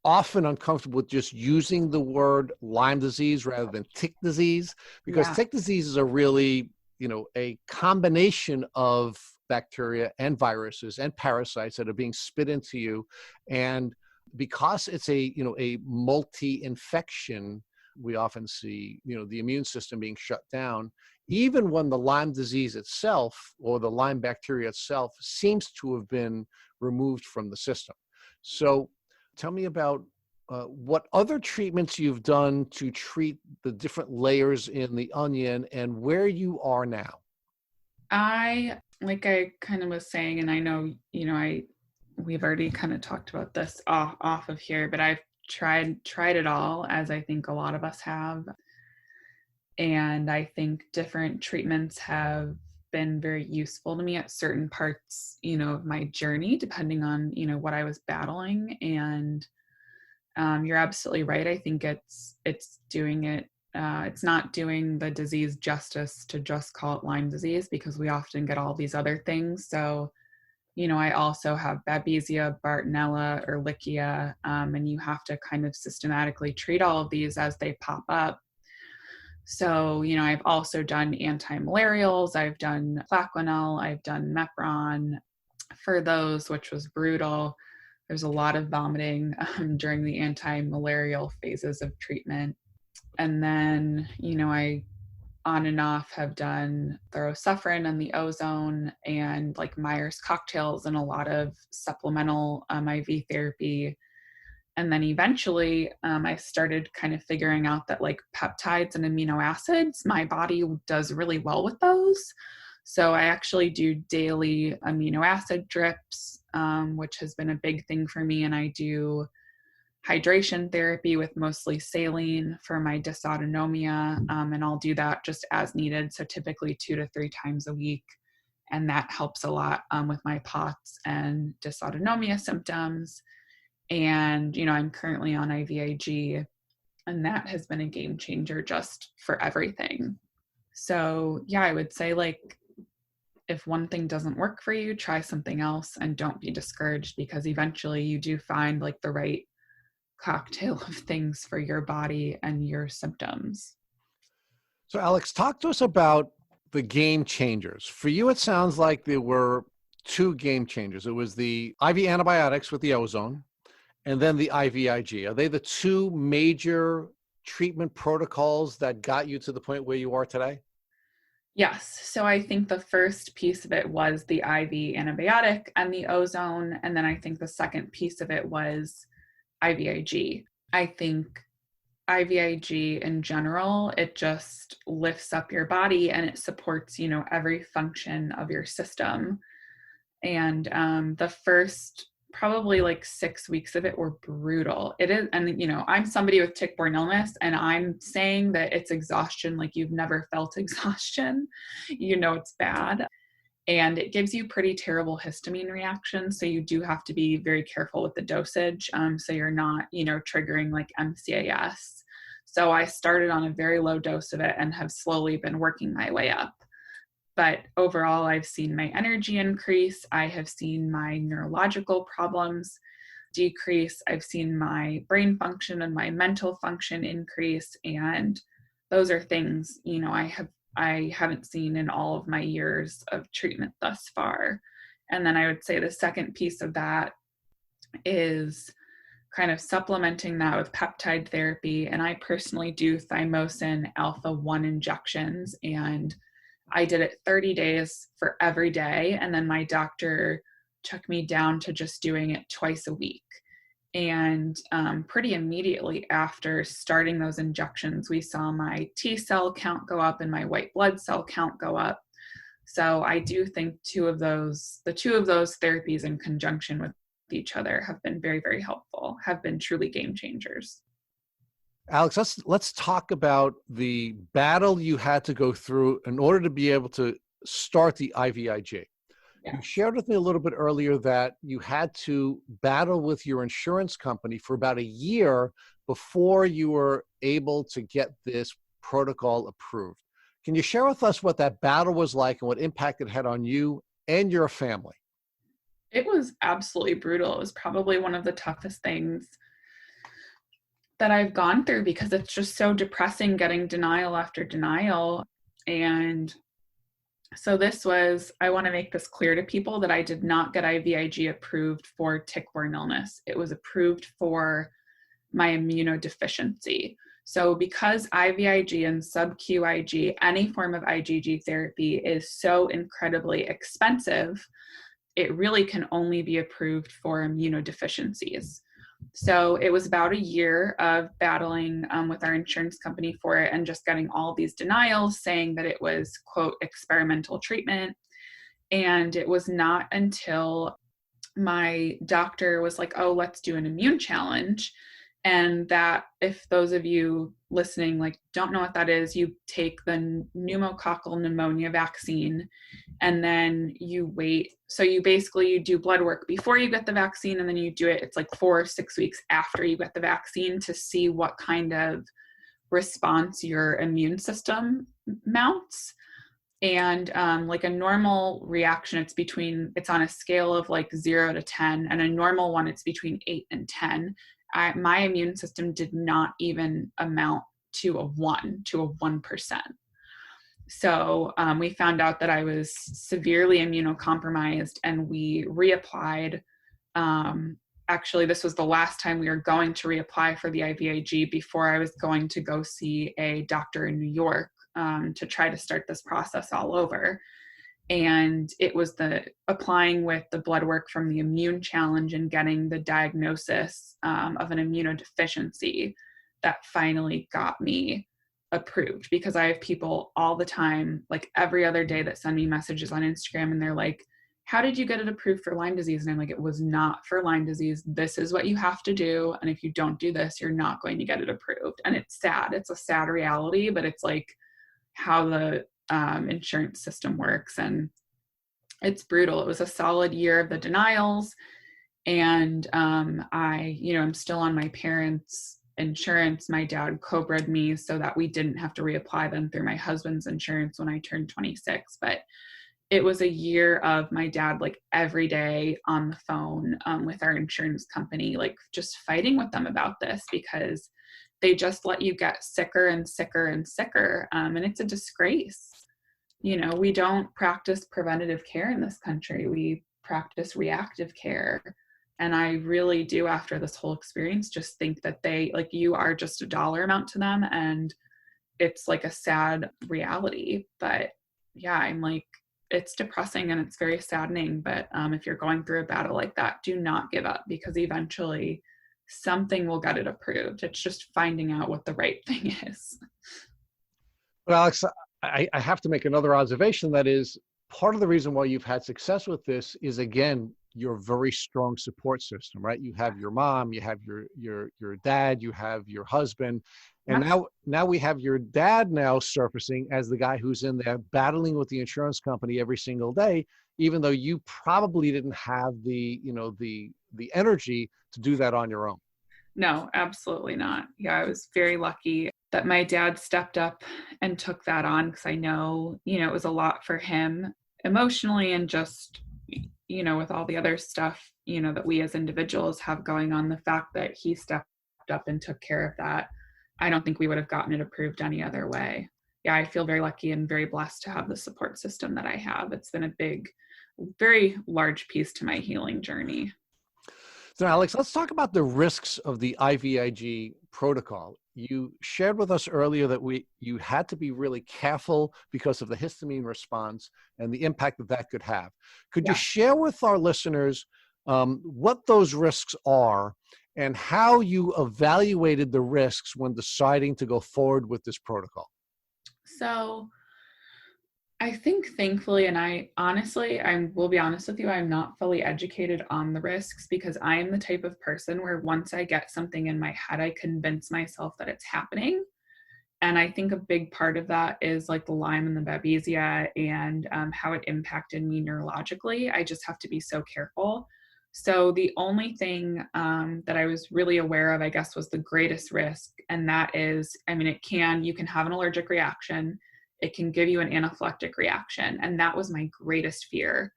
often uncomfortable with just using the word Lyme disease rather than tick disease, because tick diseases are really, a combination of bacteria and viruses and parasites that are being spit into you. And because it's a multi-infection, we often see, the immune system being shut down, even when the Lyme disease itself or the Lyme bacteria itself seems to have been removed from the system. So tell me about what other treatments you've done to treat the different layers in the onion and where you are now. Like I kind of was saying, and I know, we've already kind of talked about this off of here, but I've tried it all, as I think a lot of us have. And I think different treatments have been very useful to me at certain parts, of my journey, depending on, what I was battling. And you're absolutely right. I think it's doing it. It's not doing the disease justice to just call it Lyme disease, because we often get all these other things. So, I also have Babesia, Bartonella, Ehrlichia, and you have to kind of systematically treat all of these as they pop up. So, I've also done anti-malarials, I've done Plaquenil, I've done Mepron for those, which was brutal. There's a lot of vomiting during the anti-malarial phases of treatment. And then, I on and off have done Thorosufrin and the ozone and like Myers cocktails and a lot of supplemental IV therapy. And then eventually I started kind of figuring out that like peptides and amino acids, my body does really well with those. So I actually do daily amino acid drips, which has been a big thing for me. And I do hydration therapy with mostly saline for my dysautonomia. And I'll do that just as needed. So typically 2 to 3 times a week. And that helps a lot with my POTS and dysautonomia symptoms. And, I'm currently on IVIG, and that has been a game changer just for everything. So yeah, I would say like, if one thing doesn't work for you, try something else and don't be discouraged, because eventually you do find like the right cocktail of things for your body and your symptoms. So Alex, talk to us about the game changers. For you, it sounds like there were 2 game changers. It was the IV antibiotics with the ozone and then the IVIG. Are they the 2 major treatment protocols that got you to the point where you are today? Yes. So I think the first piece of it was the IV antibiotic and the ozone. And then I think the second piece of it was IVIG. I think IVIG in general, it just lifts up your body and it supports, every function of your system. And the first probably like 6 weeks of it were brutal. It is, and I'm somebody with tick-borne illness, and I'm saying that it's exhaustion like you've never felt exhaustion. It's bad. and it gives you pretty terrible histamine reactions. So you do have to be very careful with the dosage. So you're not, triggering like MCAS. So I started on a very low dose of it and have slowly been working my way up. But overall, I've seen my energy increase. I have seen my neurological problems decrease. I've seen my brain function and my mental function increase. And those are things, I haven't seen in all of my years of treatment thus far. And then I would say the second piece of that is kind of supplementing that with peptide therapy. And I personally do thymosin alpha 1 injections, and I did it 30 days for every day. And then my doctor took me down to just doing it twice a week. And pretty immediately after starting those injections, we saw my T cell count go up and my white blood cell count go up. So I do think the two of those therapies in conjunction with each other have been very, very helpful, have been truly game changers. Alex, let's talk about the battle you had to go through in order to be able to start the IVIG. Yeah. You shared with me a little bit earlier that you had to battle with your insurance company for about a year before you were able to get this protocol approved. Can you share with us what that battle was like and what impact it had on you and your family? It was absolutely brutal. It was probably one of the toughest things that I've gone through, because it's just so depressing getting denial after denial. And so I want to make this clear to people that I did not get IVIG approved for tick-borne illness. It was approved for my immunodeficiency. So because IVIG and sub-Q IG, any form of IgG therapy, is so incredibly expensive, it really can only be approved for immunodeficiencies. So it was about a year of battling with our insurance company for it, and just getting all these denials saying that it was, quote, experimental treatment. And it was not until my doctor was like, oh, let's do an immune challenge. And that, if those of you listening don't know what that is, you take the pneumococcal pneumonia vaccine and then you wait. So you do blood work before you get the vaccine, and then you do it, it's like 4 or 6 weeks after you get the vaccine, to see what kind of response your immune system mounts. And like a normal reaction, it's on a scale of 0 to 10, and a normal one, it's between 8 and 10. My immune system did not even amount to a 1%. So we found out that I was severely immunocompromised, and we reapplied. Actually, this was the last time we were going to reapply for the IVIG before I was going to go see a doctor in New York to try to start this process all over. And it was the applying with the blood work from the immune challenge and getting the diagnosis of an immunodeficiency that finally got me approved. Because I have people all the time, every other day, that send me messages on Instagram, and they're like, how did you get it approved for Lyme disease? And I'm like, it was not for Lyme disease. This is what you have to do. And if you don't do this, you're not going to get it approved. And it's sad. It's a sad reality, but it's how the insurance system works. And it's brutal. It was a solid year of the denials. And I'm still on my parents' insurance. My dad co-bred me so that we didn't have to reapply them through my husband's insurance when I turned 26. But it was a year of my dad every day on the phone with our insurance company, just fighting with them about this, because they just let you get sicker and sicker and sicker. And it's a disgrace. We don't practice preventative care in this country. We practice reactive care. And I really do, after this whole experience, just think that you are just a dollar amount to them. And it's a sad reality. But yeah, it's depressing and it's very saddening. But if you're going through a battle like that, do not give up, because eventually something will get it approved. It's just finding out what the right thing is. Well, Alex, I have to make another observation. That is, part of the reason why you've had success with this is, again, your very strong support system, right? You have your mom, you have your dad, you have your husband, and now we have your dad now surfacing as the guy who's in there battling with the insurance company every single day, even though you probably didn't have the, you know, the energy to do that on your own. No, absolutely not. Yeah, I was very lucky that my dad stepped up and took that on, because I know, you know, it was a lot for him emotionally, and just, you know, with all the other stuff, you know, that we as individuals have going on, the fact that he stepped up and took care of that, I don't think we would have gotten it approved any other way. Yeah, I feel very lucky and very blessed to have the support system that I have. It's been a big, very large piece to my healing journey. So Alex, let's talk about the risks of the IVIG protocol. You shared with us earlier that you had to be really careful because of the histamine response and the impact that that could have. Could you share with our listeners what those risks are and how you evaluated the risks when deciding to go forward with this protocol? So I think thankfully, and I will be honest with you, I'm not fully educated on the risks, because I am the type of person where once I get something in my head, I convince myself that it's happening. And I think a big part of that is like the Lyme and the Babesia, and how it impacted me neurologically. I just have to be so careful. So the only thing that I was really aware of, I guess, was the greatest risk. And that is, I mean, you can have an allergic reaction. It can give you an anaphylactic reaction. And that was my greatest fear.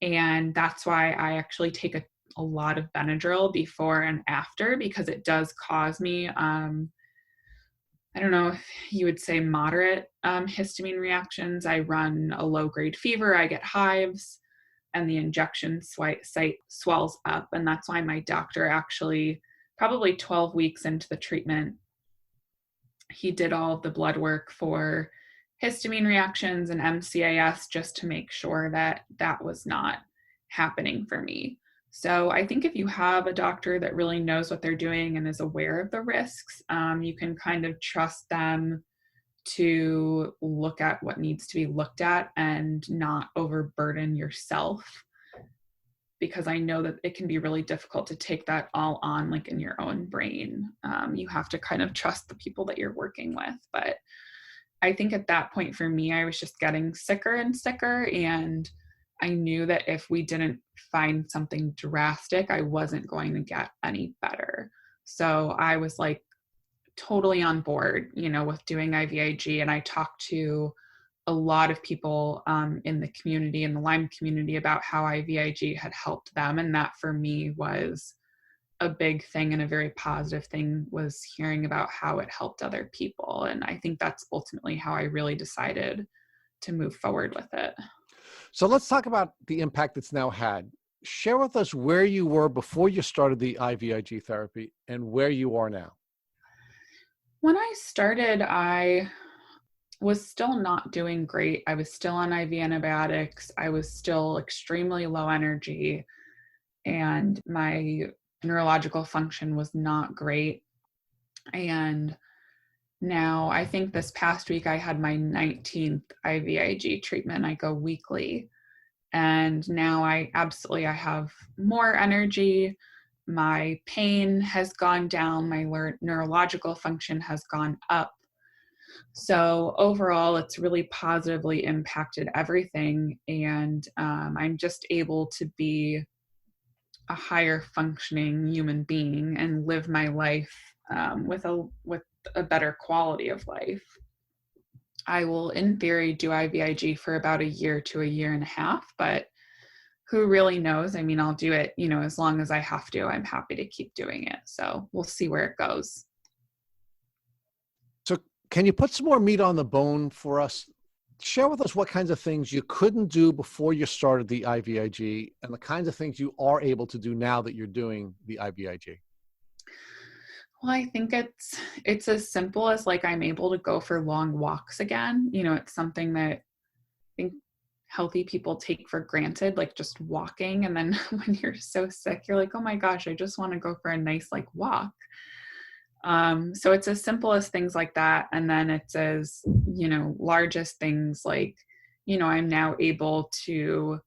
And that's why I actually take a lot of Benadryl before and after, because it does cause me, I don't know if you would say moderate histamine reactions. I run a low-grade fever, I get hives, and the injection site swells up. And that's why my doctor actually, probably 12 weeks into the treatment, he did all of the blood work for histamine reactions and MCAS, just to make sure that that was not happening for me. So I think if you have a doctor that really knows what they're doing and is aware of the risks, you can kind of trust them to look at what needs to be looked at and not overburden yourself, because I know that it can be really difficult to take that all on, like in your own brain. You have to kind of trust the people that you're working with. But I think at that point for me, I was just getting sicker and sicker, and I knew that if we didn't find something drastic, I wasn't going to get any better. So I was like totally on board, you know, with doing IVIG. And I talked to a lot of people in the community, in the Lyme community, about how IVIG had helped them. And that for me was a big thing, and a very positive thing was hearing about how it helped other people. And I think that's ultimately how I really decided to move forward with it. So let's talk about the impact it's now had. Share with us where you were before you started the IVIG therapy and where you are now. When I started, I was still not doing great. I was still on IV antibiotics. I was still extremely low energy, and my neurological function was not great. And now, I think this past week I had my 19th IVIG treatment. I go weekly. And now I have more energy. My pain has gone down. My neurological function has gone up. So overall, it's really positively impacted everything. And I'm just able to be a higher functioning human being and live my life with a better quality of life. I will, in theory, do IVIG for about a year to a year and a half, but who really knows? I mean, I'll do it, you know, as long as I have to. I'm happy to keep doing it. So we'll see where it goes. So can you put some more meat on the bone for us? Share with us what kinds of things you couldn't do before you started the IVIG and the kinds of things you are able to do now that you're doing the IVIG. Well, I think it's as simple as, like, I'm able to go for long walks again. You know, it's something that I think healthy people take for granted, like just walking. And then when you're so sick, you're like, oh my gosh, I just want to go for a nice like walk. So it's as simple as things like that. And then it's as, you know, largest things like, you know, I'm now able to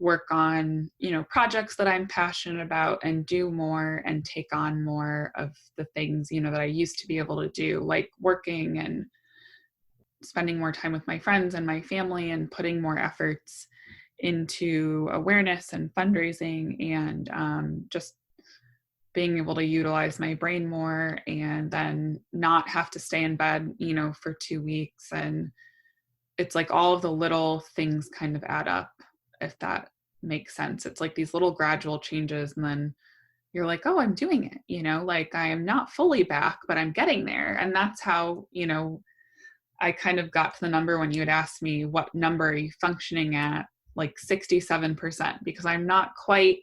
work on, projects that I'm passionate about and do more and take on more of the things, that I used to be able to do, like working and spending more time with my friends and my family and putting more efforts into awareness and fundraising and just being able to utilize my brain more and then not have to stay in bed, for 2 weeks. And it's like all of the little things kind of add up, if that makes sense. It's like these little gradual changes, and then you're like, oh, I'm doing it, like I am not fully back, but I'm getting there. And that's how, I kind of got to the number when you had asked me what number are you functioning at, like 67%, because I'm not quite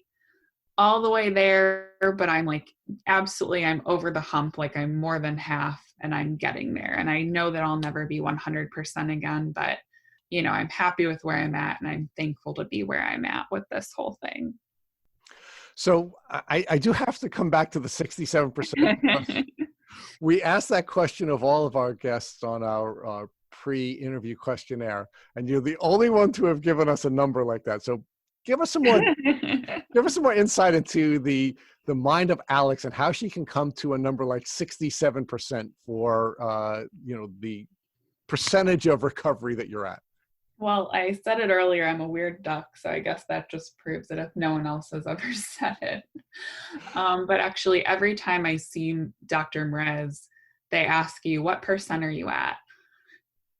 all the way there, but I'm like, absolutely, I'm over the hump. Like I'm more than half and I'm getting there. And I know that I'll never be 100% again, but I'm happy with where I'm at and I'm thankful to be where I'm at with this whole thing. So I do have to come back to the 67%. We asked that question of all of our guests on our pre-interview questionnaire, and you're the only one to have given us a number like that. So give us some more insight into the mind of Alex and how she can come to a number like 67% for the percentage of recovery that you're at. Well, I said it earlier, I'm a weird duck, so I guess that just proves it if no one else has ever said it. But actually, every time I see Dr. Mrez, they ask you, what percent are you at?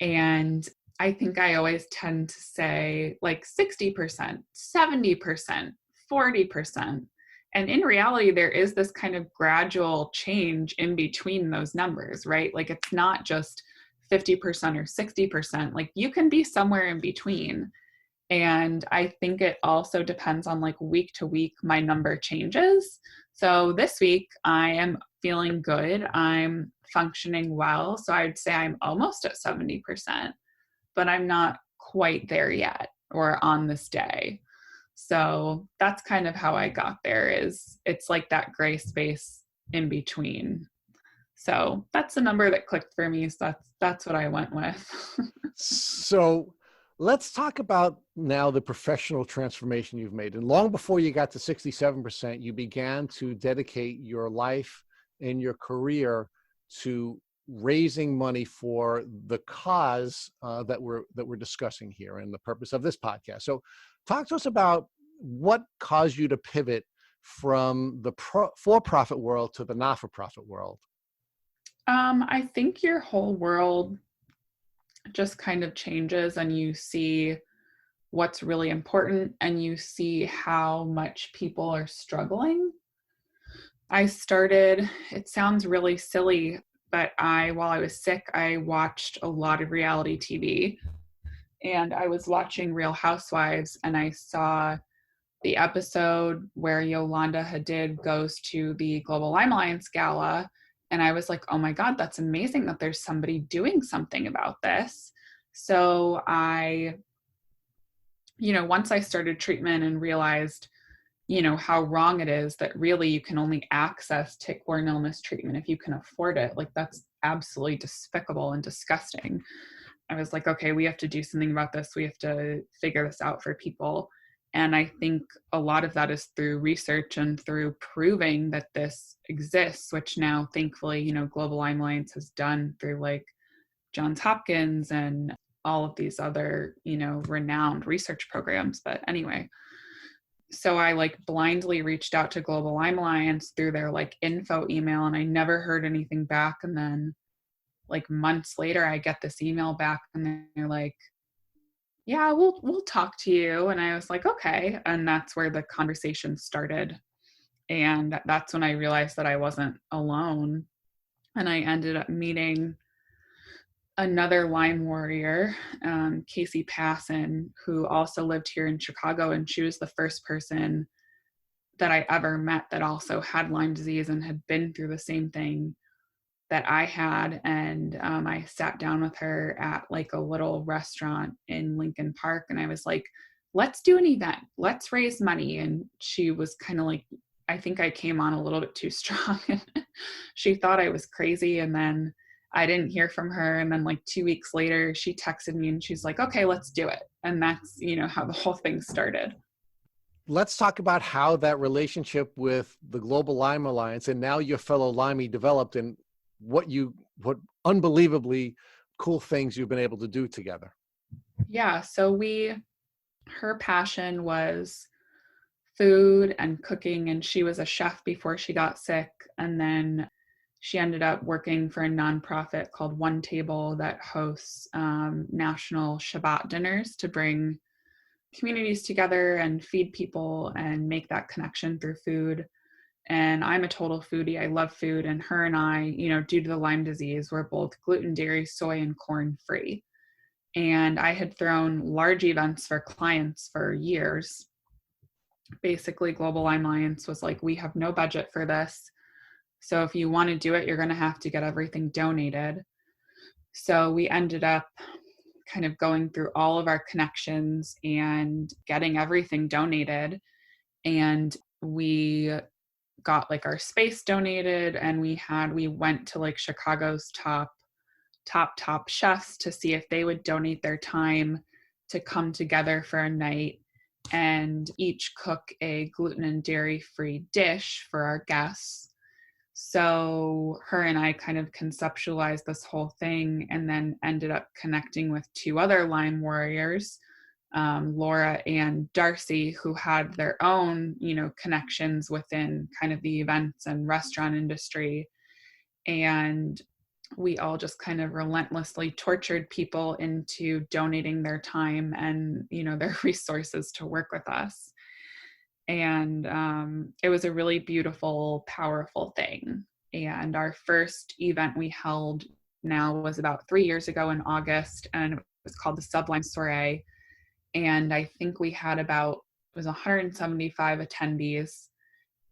And I think I always tend to say like 60%, 70%, 40%. And in reality, there is this kind of gradual change in between those numbers, right? Like it's not just 50% or 60%, like you can be somewhere in between. And I think it also depends on like week to week, my number changes. So this week I am feeling good. I'm functioning well. So I'd say I'm almost at 70%, but I'm not quite there yet or on this day. So that's kind of how I got there. Is it's like that gray space in between. So that's the number that clicked for me. So that's what I went with. So let's talk about now the professional transformation you've made. And long before you got to 67%, you began to dedicate your life and your career to raising money for the cause that we're discussing here and the purpose of this podcast. So talk to us about what caused you to pivot from the for-profit world to the not-for-profit world. I think your whole world just kind of changes and you see what's really important and you see how much people are struggling. It sounds really silly, but while I was sick, I watched a lot of reality TV, and I was watching Real Housewives, and I saw the episode where Yolanda Hadid goes to the Global Lyme Alliance Gala. And I was like, oh my God, that's amazing that there's somebody doing something about this. So once I started treatment and realized, how wrong it is that really you can only access tick-borne illness treatment if you can afford it. Like that's absolutely despicable and disgusting. I was like, okay, we have to do something about this. We have to figure this out for people. And I think a lot of that is through research and through proving that this exists, which now thankfully, Global Lyme Alliance has done through like Johns Hopkins and all of these other, renowned research programs. But anyway, so I like blindly reached out to Global Lyme Alliance through their like info email, and I never heard anything back. And then like months later, I get this email back and they're like, yeah, we'll talk to you. And I was like, okay. And that's where the conversation started. And that's when I realized that I wasn't alone. And I ended up meeting another Lyme warrior, Casey Passon, who also lived here in Chicago. And she was the first person that I ever met that also had Lyme disease and had been through the same thing that I had. And I sat down with her at like a little restaurant in Lincoln Park. And I was like, let's do an event. Let's raise money. And she was kind of like, I think I came on a little bit too strong. She thought I was crazy. And then I didn't hear from her. And then like 2 weeks later, she texted me and she's like, okay, let's do it. And that's, how the whole thing started. let's talk about how that relationship with the Global Lyme Alliance and now your fellow Limey developed, and what unbelievably cool things you've been able to do together. Yeah, so her passion was food and cooking, and she was a chef before she got sick, and then she ended up working for a nonprofit called One Table that hosts national Shabbat dinners to bring communities together and feed people and make that connection through food. And I'm a total foodie. I love food. And her and I, due to the Lyme disease, we're both gluten, dairy, soy, and corn free. And I had thrown large events for clients for years. Basically, Global Lyme Alliance was like, we have no budget for this. So if you want to do it, you're going to have to get everything donated. So we ended up kind of going through all of our connections and getting everything donated. And we got like our space donated, and we went to like Chicago's top chefs to see if they would donate their time to come together for a night and each cook a gluten and dairy free dish for our guests. So her and I kind of conceptualized this whole thing, and then ended up connecting with two other Lyme warriors, Laura and Darcy, who had their own, connections within kind of the events and restaurant industry. And we all just kind of relentlessly tortured people into donating their time and, their resources to work with us. And it was a really beautiful, powerful thing. And our first event we held now was about 3 years ago in August, and it was called the Sublime Soiree. And I think we had it was 175 attendees.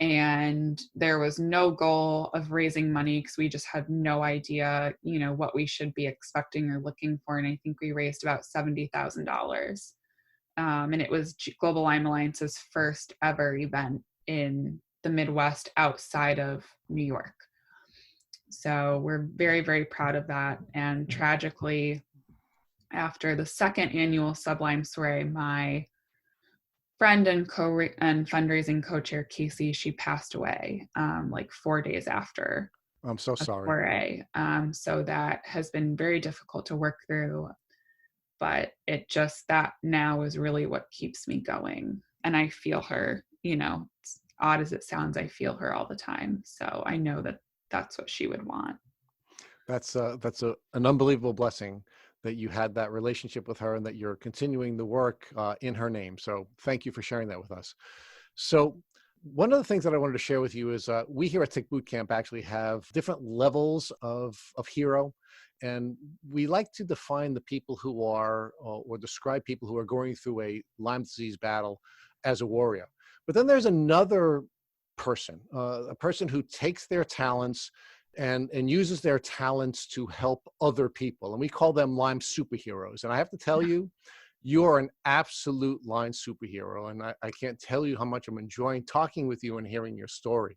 And there was no goal of raising money because we just had no idea, what we should be expecting or looking for. And I think we raised about $70,000. And it was Global Lyme Alliance's first ever event in the Midwest outside of New York. So we're very, very proud of that. And tragically, after the second annual Sublime Soiree, my friend and fundraising co-chair Casey, she passed away like 4 days after. I'm so sorry. Soiree. So that has been very difficult to work through, but that now is really what keeps me going. And I feel her, it's odd as it sounds, I feel her all the time. So I know that that's what she would want. That's an unbelievable blessing that you had that relationship with her and that you're continuing the work in her name. So thank you for sharing that with us. So one of the things that I wanted to share with you is we here at Tick Bootcamp actually have different levels of hero. And we like to define the people who are, or describe people who are going through a Lyme disease battle as a warrior. But then there's another person, a person who takes their talents and uses their talents to help other people. And we call them Lyme superheroes. And I have to tell you, you're an absolute Lyme superhero. And I can't tell you how much I'm enjoying talking with you and hearing your story.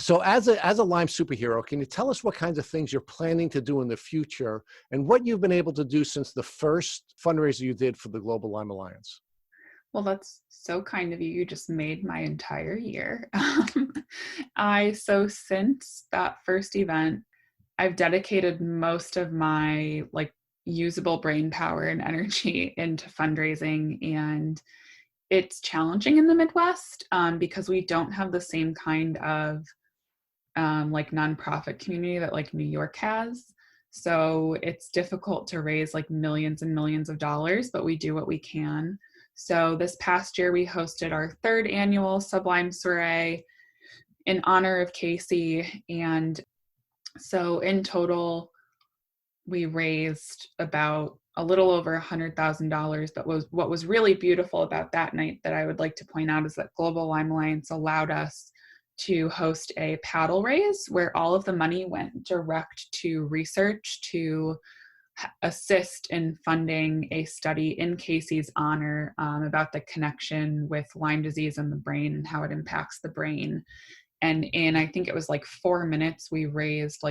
So as a Lyme superhero, can you tell us what kinds of things you're planning to do in the future and what you've been able to do since the first fundraiser you did for the Global Lyme Alliance? Well, that's so kind of you. You just made my entire year. So since that first event, I've dedicated most of my usable brain power and energy into fundraising, and it's challenging in the Midwest because we don't have the same kind of nonprofit community that New York has. So it's difficult to raise millions and millions of dollars, but we do what we can. So this past year, we hosted our third annual Sublime Soiree in honor of Casey. And so in total, we raised about a little over $100,000. But what was really beautiful about that night that I would like to point out is that Global Lyme Alliance allowed us to host a paddle raise where all of the money went direct to research to assist in funding a study in Casey's honor about the connection with Lyme disease and the brain and how it impacts the brain. And in, I think it was 4 minutes, we raised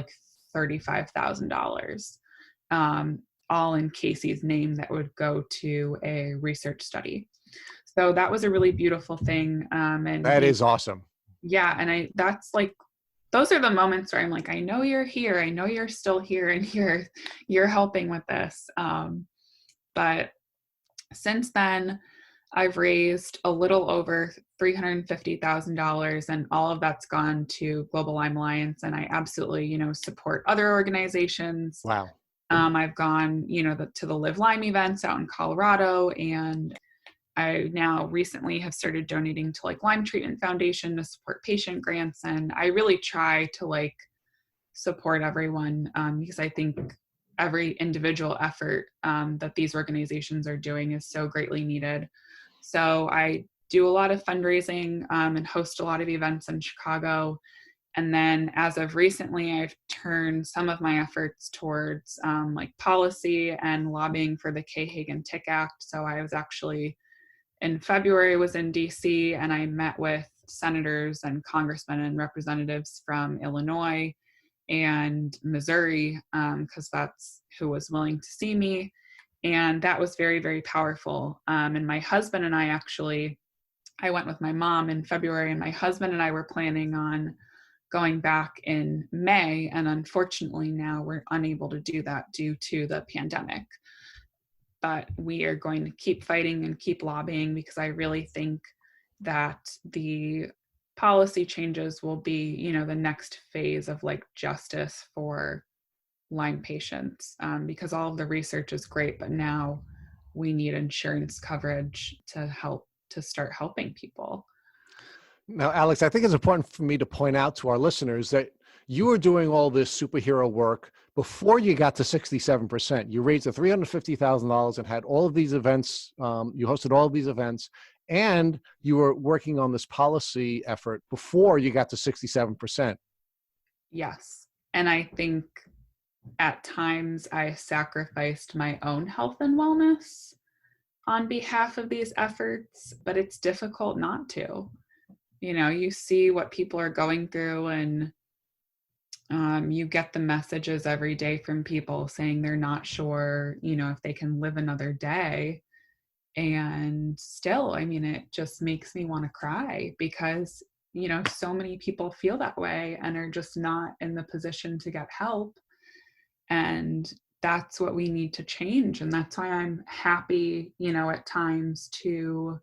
$35,000, all in Casey's name that would go to a research study. So that was a really beautiful thing. And That is awesome. yeah. And that's like, those are the moments where I'm like, I know you're here. I know you're still here and you're helping with this. But since then, I've raised a little over $350,000, and all of that's gone to Global Lyme Alliance. And I absolutely, support other organizations. Wow. I've gone, to the Live Lyme events out in Colorado, and I now recently have started donating to like Lyme Treatment Foundation to support patient grants. And I really try to like support everyone, because I think every individual effort that these organizations are doing is so greatly needed. So I do a lot of fundraising and host a lot of events in Chicago. And then as of recently, I've turned some of my efforts towards like policy and lobbying for the K-Hagen-Tick Act. So I was actually in February was in DC, and I met with senators and congressmen and representatives from Illinois and Missouri, because that's who was willing to see me. And that was very, very powerful. And my husband and I went with my mom in February, and my husband and I were planning on going back in May. And unfortunately now we're unable to do that due to the pandemic. But we are going to keep fighting and keep lobbying, because I really think that the policy changes will be, the next phase of like justice for Lyme patients, because all of the research is great, but now we need insurance coverage to start helping people. Now, Alex, I think it's important for me to point out to our listeners that you were doing all this superhero work before you got to 67%. You raised the $350,000 and had all of these events. You hosted all of these events, and you were working on this policy effort before you got to 67%. Yes. And I think at times I sacrificed my own health and wellness on behalf of these efforts, but it's difficult not to. You see what people are going through, and you get the messages every day from people saying they're not sure, if they can live another day. And still, it just makes me want to cry, because, so many people feel that way and are just not in the position to get help. And that's what we need to change. And that's why I'm happy, at times to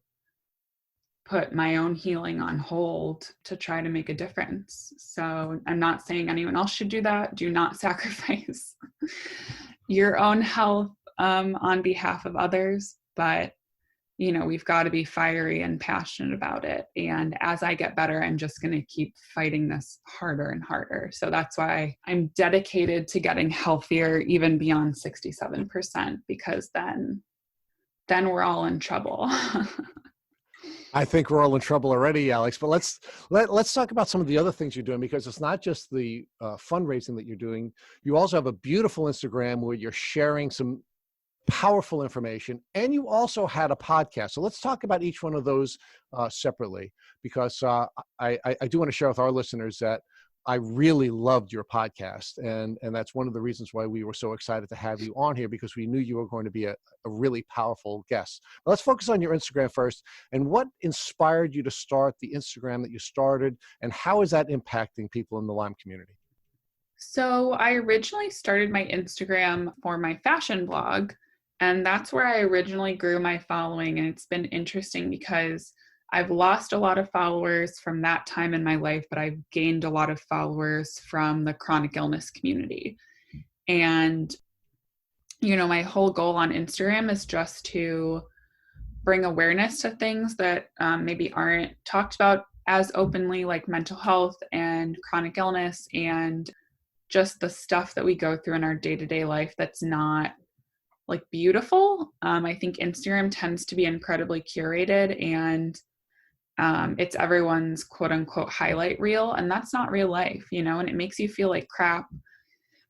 put my own healing on hold to try to make a difference. So I'm not saying anyone else should do that. Do not sacrifice your own health on behalf of others. But, we've got to be fiery and passionate about it. And as I get better, I'm just going to keep fighting this harder and harder. So that's why I'm dedicated to getting healthier, even beyond 67%, because then we're all in trouble. I think we're all in trouble already, Alex, but let's talk about some of the other things you're doing, because it's not just the fundraising that you're doing. You also have a beautiful Instagram where you're sharing some powerful information, and you also had a podcast. So let's talk about each one of those separately, because I do want to share with our listeners that I really loved your podcast, and that's one of the reasons why we were so excited to have you on here, because we knew you were going to be a really powerful guest. But let's focus on your Instagram first, and what inspired you to start the Instagram that you started, and how is that impacting people in the Lyme community? So I originally started my Instagram for my fashion blog, and that's where I originally grew my following. And it's been interesting because I've lost a lot of followers from that time in my life, but I've gained a lot of followers from the chronic illness community. And, my whole goal on Instagram is just to bring awareness to things that maybe aren't talked about as openly, like mental health and chronic illness, and just the stuff that we go through in our day-to-day life that's not like beautiful. I think Instagram tends to be incredibly curated, and it's everyone's quote unquote highlight reel, and that's not real life, and it makes you feel like crap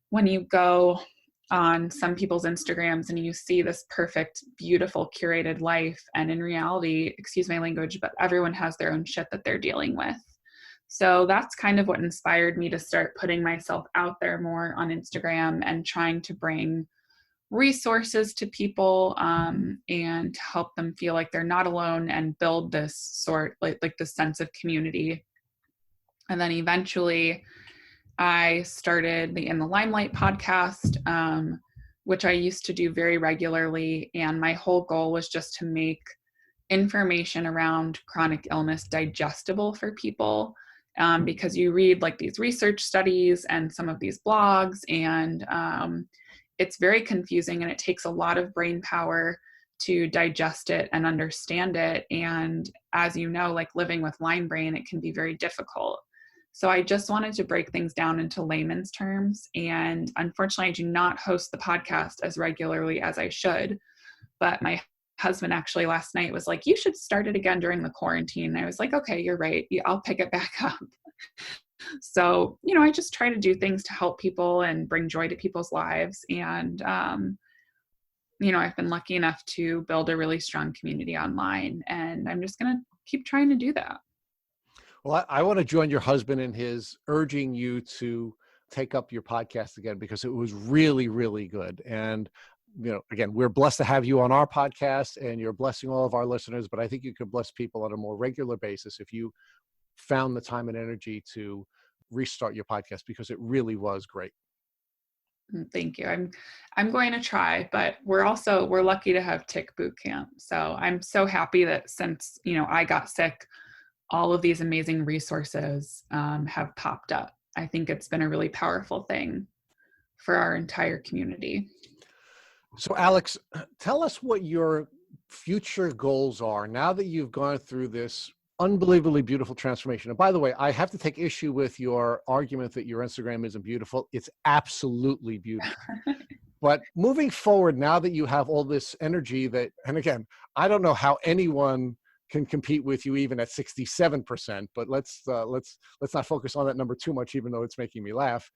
when you go on some people's Instagrams and you see this perfect, beautiful, curated life. And in reality, excuse my language, but everyone has their own shit that they're dealing with. So that's kind of what inspired me to start putting myself out there more on Instagram and trying to bring resources to people, and to help them feel like they're not alone and build this like this sense of community. And then eventually I started the In the Limelight podcast, which I used to do very regularly. And my whole goal was just to make information around chronic illness digestible for people, because you read like these research studies and some of these blogs, and it's very confusing, and it takes a lot of brain power to digest it and understand it. And as you know, like living with Lyme brain, it can be very difficult. So I just wanted to break things down into layman's terms. And unfortunately, I do not host the podcast as regularly as I should. But my husband actually last night was like, you should start it again during the quarantine. And I was like, okay, you're right. I'll pick it back up. So, I just try to do things to help people and bring joy to people's lives. And, I've been lucky enough to build a really strong community online, and I'm just going to keep trying to do that. Well, I want to join your husband in his urging you to take up your podcast again, because it was really, really good. And, again, we're blessed to have you on our podcast, and you're blessing all of our listeners, but I think you could bless people on a more regular basis if you found the time and energy to restart your podcast, because it really was great. Thank you. I'm going to try, but we're lucky to have Tick Boot Camp. So I'm so happy that since, I got sick, all of these amazing resources have popped up. I think it's been a really powerful thing for our entire community. So Alex, tell us what your future goals are now that you've gone through this unbelievably beautiful transformation. And by the way, I have to take issue with your argument that your Instagram isn't beautiful. It's absolutely beautiful. But moving forward, now that you have all this energy and again, I don't know how anyone can compete with you even at 67%, but let's not focus on that number too much, even though it's making me laugh.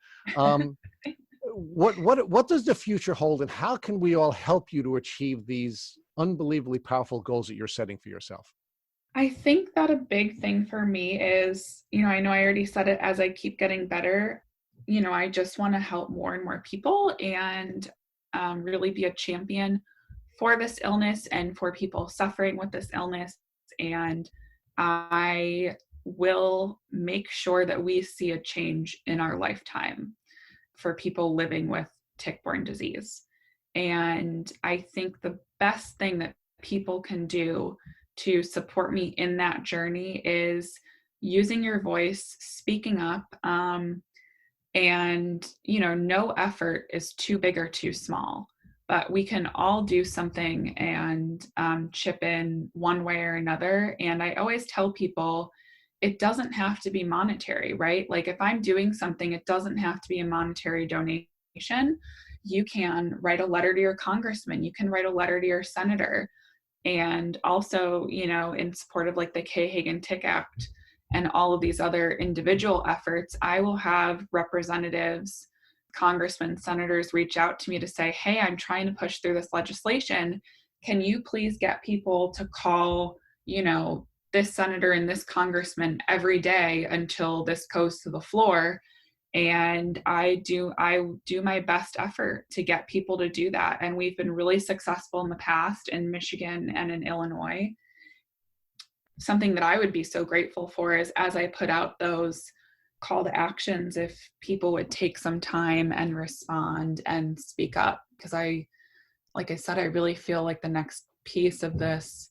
What does the future hold, and how can we all help you to achieve these unbelievably powerful goals that you're setting for yourself? I think that a big thing for me is, I know I already said it, as I keep getting better, I just want to help more and more people, and really be a champion for this illness and for people suffering with this illness. And I will make sure that we see a change in our lifetime for people living with tick-borne disease. And I think the best thing that people can do to support me in that journey is using your voice, speaking up, and no effort is too big or too small, but we can all do something and chip in one way or another. And I always tell people, it doesn't have to be monetary, right? Like if I'm doing something, it doesn't have to be a monetary donation. You can write a letter to your congressman, you can write a letter to your senator. And also, in support of like the Kay-Hagan Tick Act and all of these other individual efforts, I will have representatives, congressmen, senators reach out to me to say, hey, I'm trying to push through this legislation. Can you please get people to call, this senator and this congressman every day until this goes to the floor? And I do my best effort to get people to do that. And we've been really successful in the past in Michigan and in Illinois. Something that I would be so grateful for is, as I put out those call to actions, if people would take some time and respond and speak up. Because like I said, I really feel like the next piece of this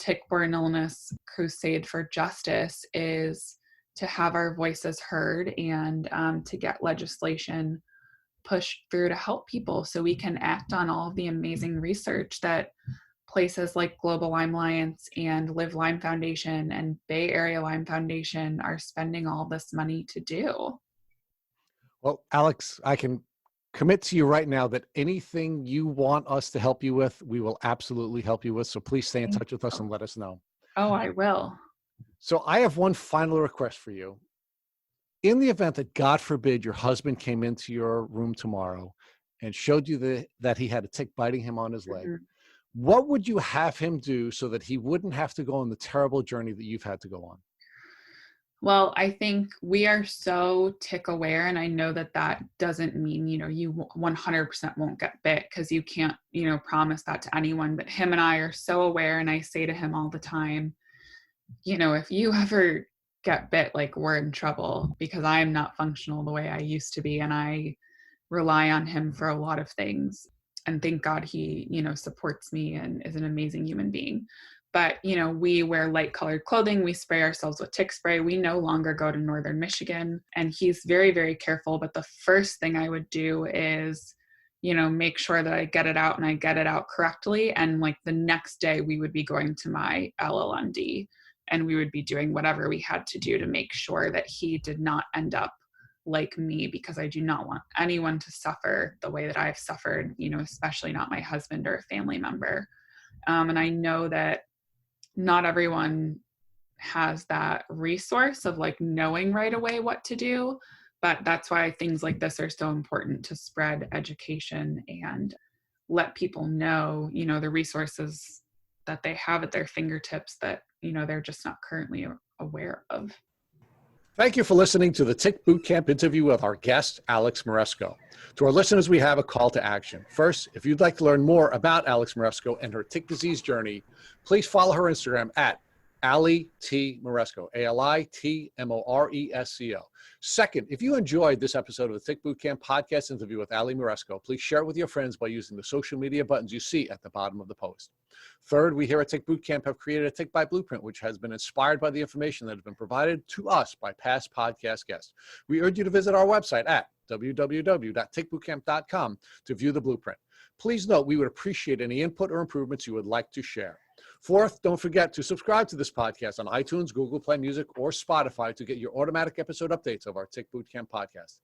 tick-borne illness crusade for justice is to have our voices heard, and to get legislation pushed through to help people so we can act on all of the amazing research that places like Global Lyme Alliance and Live Lyme Foundation and Bay Area Lyme Foundation are spending all this money to do. Well, Alex, I can commit to you right now that anything you want us to help you with, we will absolutely help you with. So please stay in touch with us and let us know. Oh, I will. So I have one final request for you. In the event that, God forbid, your husband came into your room tomorrow and showed you that he had a tick biting him on his leg, what would you have him do so that he wouldn't have to go on the terrible journey that you've had to go on? Well, I think we are so tick aware, and I know that that doesn't mean, you 100% won't get bit, because you can't, promise that to anyone. But him and I are so aware, and I say to him all the time, if you ever get bit, like, we're in trouble, because I'm not functional the way I used to be, and I rely on him for a lot of things. And thank God he, supports me and is an amazing human being. But, we wear light colored clothing. We spray ourselves with tick spray. We no longer go to Northern Michigan. And he's very, very careful. But the first thing I would do is, make sure that I get it out and I get it out correctly. And like the next day we would be going to my LLMD, and we would be doing whatever we had to do to make sure that he did not end up like me, because I do not want anyone to suffer the way that I've suffered, especially not my husband or a family member. And I know that not everyone has that resource of like knowing right away what to do, but that's why things like this are so important, to spread education and let people know, the resources that they have at their fingertips that, they're just not currently aware of. Thank you for listening to the Tick Bootcamp interview with our guest, Alex Moresco. To our listeners, we have a call to action. First, if you'd like to learn more about Alex Moresco and her tick disease journey, please follow her Instagram at Ali T. Moresco, ALITMORESCO. Second, if you enjoyed this episode of the Tick Bootcamp podcast interview with Ali Moresco, please share it with your friends by using the social media buttons you see at the bottom of the post. Third, we here at Tick Bootcamp have created a Tick Bite Blueprint, which has been inspired by the information that has been provided to us by past podcast guests. We urge you to visit our website at www.tickbootcamp.com to view the blueprint. Please note we would appreciate any input or improvements you would like to share. Fourth, don't forget to subscribe to this podcast on iTunes, Google Play Music, or Spotify to get your automatic episode updates of our Tick Bootcamp podcast.